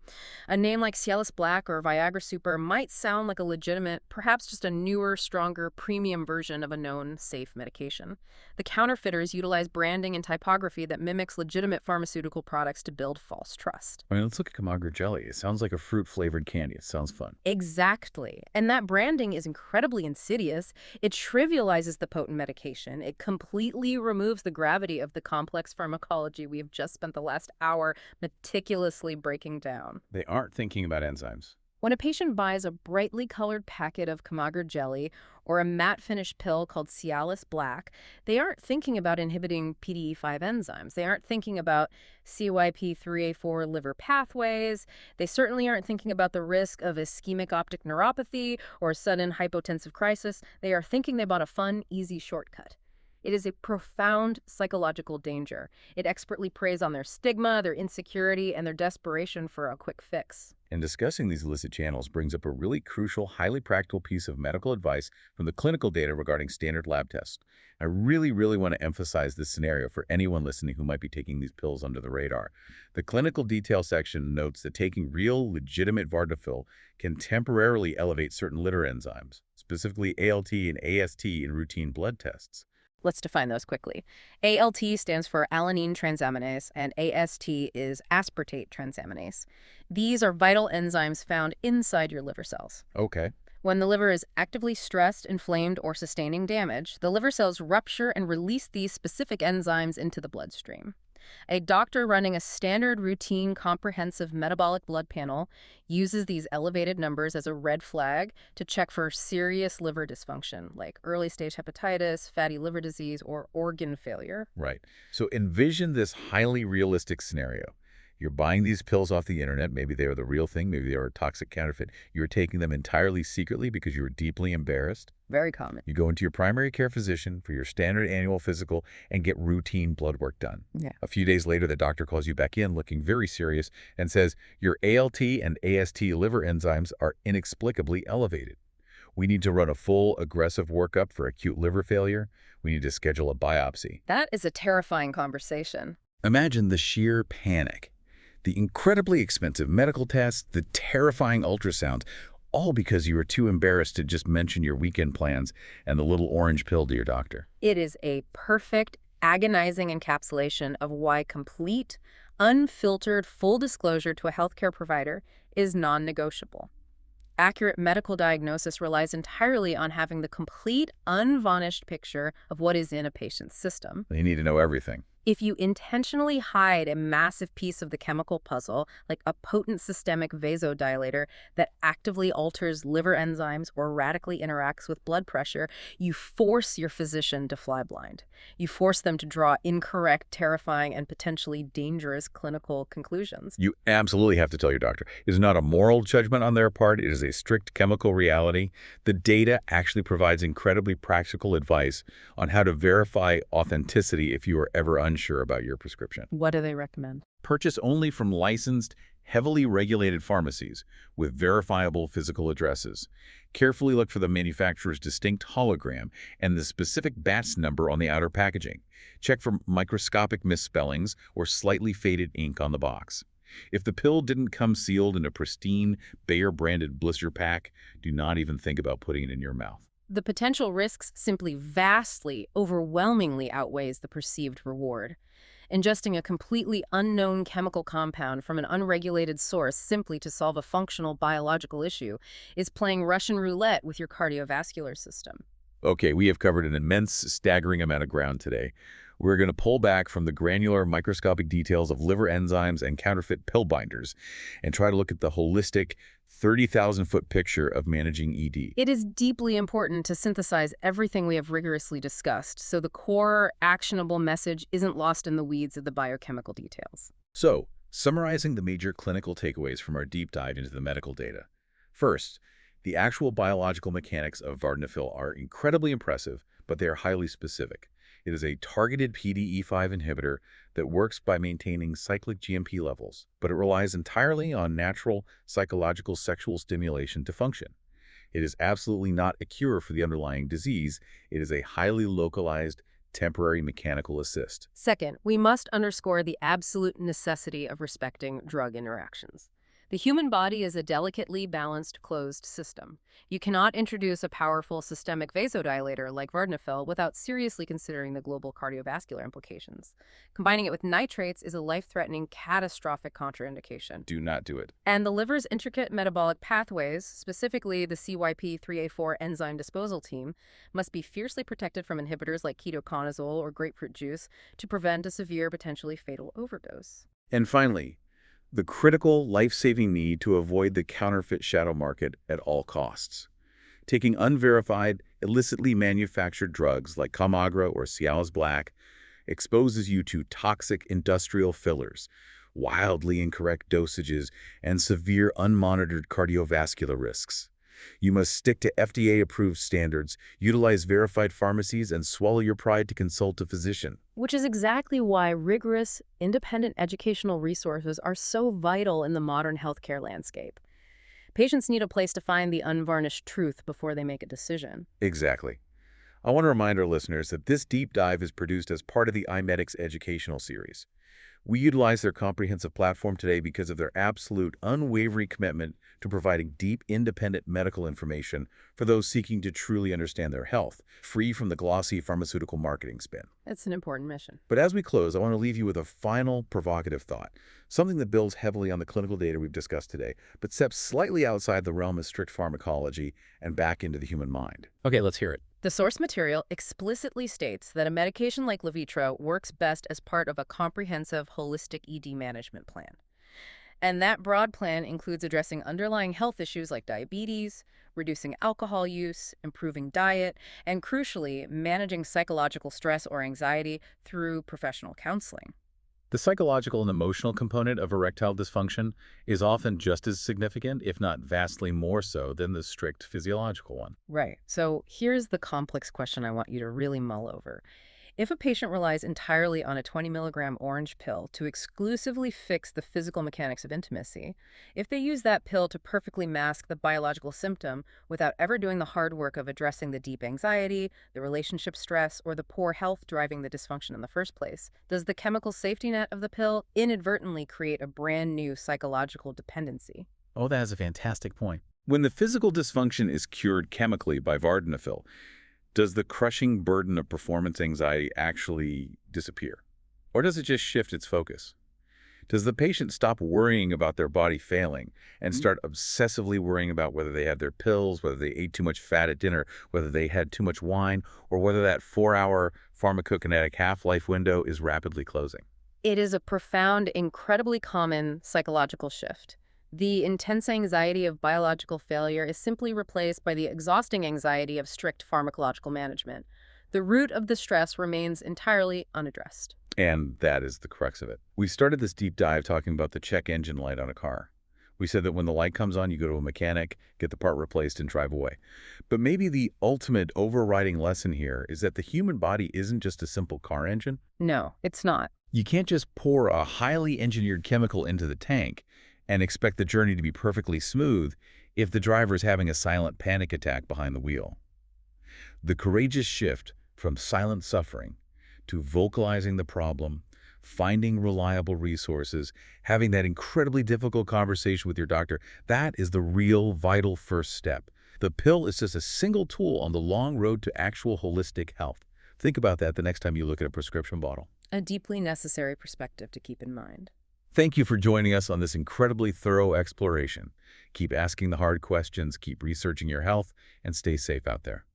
a name like Cialis Black or Viagra Super might sound like a legitimate, perhaps just a newer, stronger, premium version of a known safe medication. The counterfeiters utilize branding and typography that mimics legitimate pharmaceutical products to build false trust. I mean, let's look at Comagra Jelly. It sounds like a fruit-flavored candy. It sounds fun. Exactly. And that branding is incredibly insidious. It trivializes the potent medication. It completely removes the gravity of the complex pharmacology we have just spent the last hour meticulously breaking down. They aren't thinking about enzymes. When a patient buys a brightly colored packet of Comagra Jelly or a matte finish pill called Cialis Black, they aren't thinking about inhibiting PDE5 enzymes. They aren't thinking about CYP3A4 liver pathways. They certainly aren't thinking about the risk of ischemic optic neuropathy or sudden hypotensive crisis. They are thinking they bought a fun, easy shortcut. It is a profound psychological danger. It expertly preys on their stigma, their insecurity, and their desperation for a quick fix. And discussing these illicit channels brings up a really crucial, highly practical piece of medical advice from the clinical data regarding standard lab tests. I really want to emphasize this scenario for anyone listening who might be taking these pills under the radar. The clinical detail section notes that taking real, legitimate Vardenafil can temporarily elevate certain liver enzymes, specifically ALT and AST in routine blood tests. Let's define those quickly. ALT stands for alanine transaminase, and AST is aspartate transaminase. These are vital enzymes found inside your liver cells. Okay. When the liver is actively stressed, inflamed, or sustaining damage, the liver cells rupture and release these specific enzymes into the bloodstream. A doctor running a standard routine comprehensive metabolic blood panel uses these elevated numbers as a red flag to check for serious liver dysfunction, like early-stage hepatitis, fatty liver disease, or organ failure. Right. So envision this highly realistic scenario. You're buying these pills off the internet. Maybe they are the real thing. Maybe they are a toxic counterfeit. You're taking them entirely secretly because you were deeply embarrassed. Very common. You go into your primary care physician for your standard annual physical and get routine blood work done. Yeah. A few days later, the doctor calls you back in looking very serious and says, your ALT and AST liver enzymes are inexplicably elevated. We need to run a full aggressive workup for acute liver failure. We need to schedule a biopsy. That is a terrifying conversation. Imagine the sheer panic. The incredibly expensive medical tests, the terrifying ultrasounds, all because you were too embarrassed to just mention your weekend plans and the little orange pill to your doctor. It is a perfect, agonizing encapsulation of why complete, unfiltered, full disclosure to a healthcare provider is non-negotiable. Accurate medical diagnosis relies entirely on having the complete, unvarnished picture of what is in a patient's system. You need to know everything. If you intentionally hide a massive piece of the chemical puzzle, like a potent systemic vasodilator that actively alters liver enzymes or radically interacts with blood pressure, you force your physician to fly blind. You force them to draw incorrect, terrifying, and potentially dangerous clinical conclusions. You absolutely have to tell your doctor. It is not a moral judgment on their part. It is a strict chemical reality. The data actually provides incredibly practical advice on how to verify authenticity if you are ever unsure about your prescription. What do they recommend? Purchase only from licensed, heavily regulated pharmacies with verifiable physical addresses. Carefully look for the manufacturer's distinct hologram and the specific batch number on the outer packaging. Check for microscopic misspellings or slightly faded ink on the box. If the pill didn't come sealed in a pristine, Bayer-branded blister pack, do not even think about putting it in your mouth. The potential risks simply vastly, overwhelmingly outweighs the perceived reward. Ingesting a completely unknown chemical compound from an unregulated source simply to solve a functional biological issue is playing Russian roulette with your cardiovascular system. Okay, we have covered an immense, staggering amount of ground today. We're going to pull back from the granular microscopic details of liver enzymes and counterfeit pill binders and try to look at the holistic 30,000-foot picture of managing ED. It is deeply important to synthesize everything we have rigorously discussed so the core, actionable message isn't lost in the weeds of the biochemical details. So, summarizing the major clinical takeaways from our deep dive into the medical data. First, the actual biological mechanics of Vardenafil are incredibly impressive, but they are highly specific. It is a targeted PDE5 inhibitor that works by maintaining cyclic GMP levels, but it relies entirely on natural psychological sexual stimulation to function. It is absolutely not a cure for the underlying disease. It is a highly localized, temporary mechanical assist. Second, we must underscore the absolute necessity of respecting drug interactions. The human body is a delicately balanced, closed system. You cannot introduce a powerful systemic vasodilator like Vardenafil without seriously considering the global cardiovascular implications. Combining it with nitrates is a life-threatening, catastrophic contraindication. Do not do it. And the liver's intricate metabolic pathways, specifically the CYP3A4 enzyme disposal team, must be fiercely protected from inhibitors like ketoconazole or grapefruit juice to prevent a severe, potentially fatal overdose. And finally, the critical, life-saving need to avoid the counterfeit shadow market at all costs. Taking unverified, illicitly manufactured drugs like Comagra or Cialis Black exposes you to toxic industrial fillers, wildly incorrect dosages, and severe unmonitored cardiovascular risks. You must stick to FDA-approved standards, utilize verified pharmacies, and swallow your pride to consult a physician. Which is exactly why rigorous, independent educational resources are so vital in the modern healthcare landscape. Patients need a place to find the unvarnished truth before they make a decision. Exactly. I want to remind our listeners that this deep dive is produced as part of the iMedix educational series. We utilize their comprehensive platform today because of their absolute, unwavering commitment to providing deep, independent medical information for those seeking to truly understand their health, free from the glossy pharmaceutical marketing spin. It's an important mission. But as we close, I want to leave you with a final provocative thought, something that builds heavily on the clinical data we've discussed today, but steps slightly outside the realm of strict pharmacology and back into the human mind. Okay, let's hear it. The source material explicitly states that a medication like Levitra works best as part of a comprehensive, holistic ED management plan. And that broad plan includes addressing underlying health issues like diabetes, reducing alcohol use, improving diet, and crucially, managing psychological stress or anxiety through professional counseling. The psychological and emotional component of erectile dysfunction is often just as significant, if not vastly more so, than the strict physiological one. Right. So here's the complex question I want you to really mull over. If a patient relies entirely on a 20-milligram orange pill to exclusively fix the physical mechanics of intimacy, if they use that pill to perfectly mask the biological symptom without ever doing the hard work of addressing the deep anxiety, the relationship stress, or the poor health driving the dysfunction in the first place, does the chemical safety net of the pill inadvertently create a brand new psychological dependency? Oh, that is a fantastic point. When the physical dysfunction is cured chemically by Vardenafil, does the crushing burden of performance anxiety actually disappear? Or does it just shift its focus? Does the patient stop worrying about their body failing and start obsessively worrying about whether they had their pills, whether they ate too much fat at dinner, whether they had too much wine, or whether that 4-hour pharmacokinetic half-life window is rapidly closing? It is a profound, incredibly common psychological shift. The intense anxiety of biological failure is simply replaced by the exhausting anxiety of strict pharmacological management. The root of the stress remains entirely unaddressed. And that is the crux of it. We started this deep dive talking about the check engine light on a car. We said that when the light comes on, you go to a mechanic, get the part replaced, and drive away. But maybe the ultimate overriding lesson here is that the human body isn't just a simple car engine. No, it's not. You can't just pour a highly engineered chemical into the tank and expect the journey to be perfectly smooth if the driver is having a silent panic attack behind the wheel. The courageous shift from silent suffering to vocalizing the problem, finding reliable resources, having that incredibly difficult conversation with your doctor, that is the real vital first step. The pill is just a single tool on the long road to actual holistic health. Think about that the next time you look at a prescription bottle. A deeply necessary perspective to keep in mind. Thank you for joining us on this incredibly thorough exploration. Keep asking the hard questions, keep researching your health, and stay safe out there.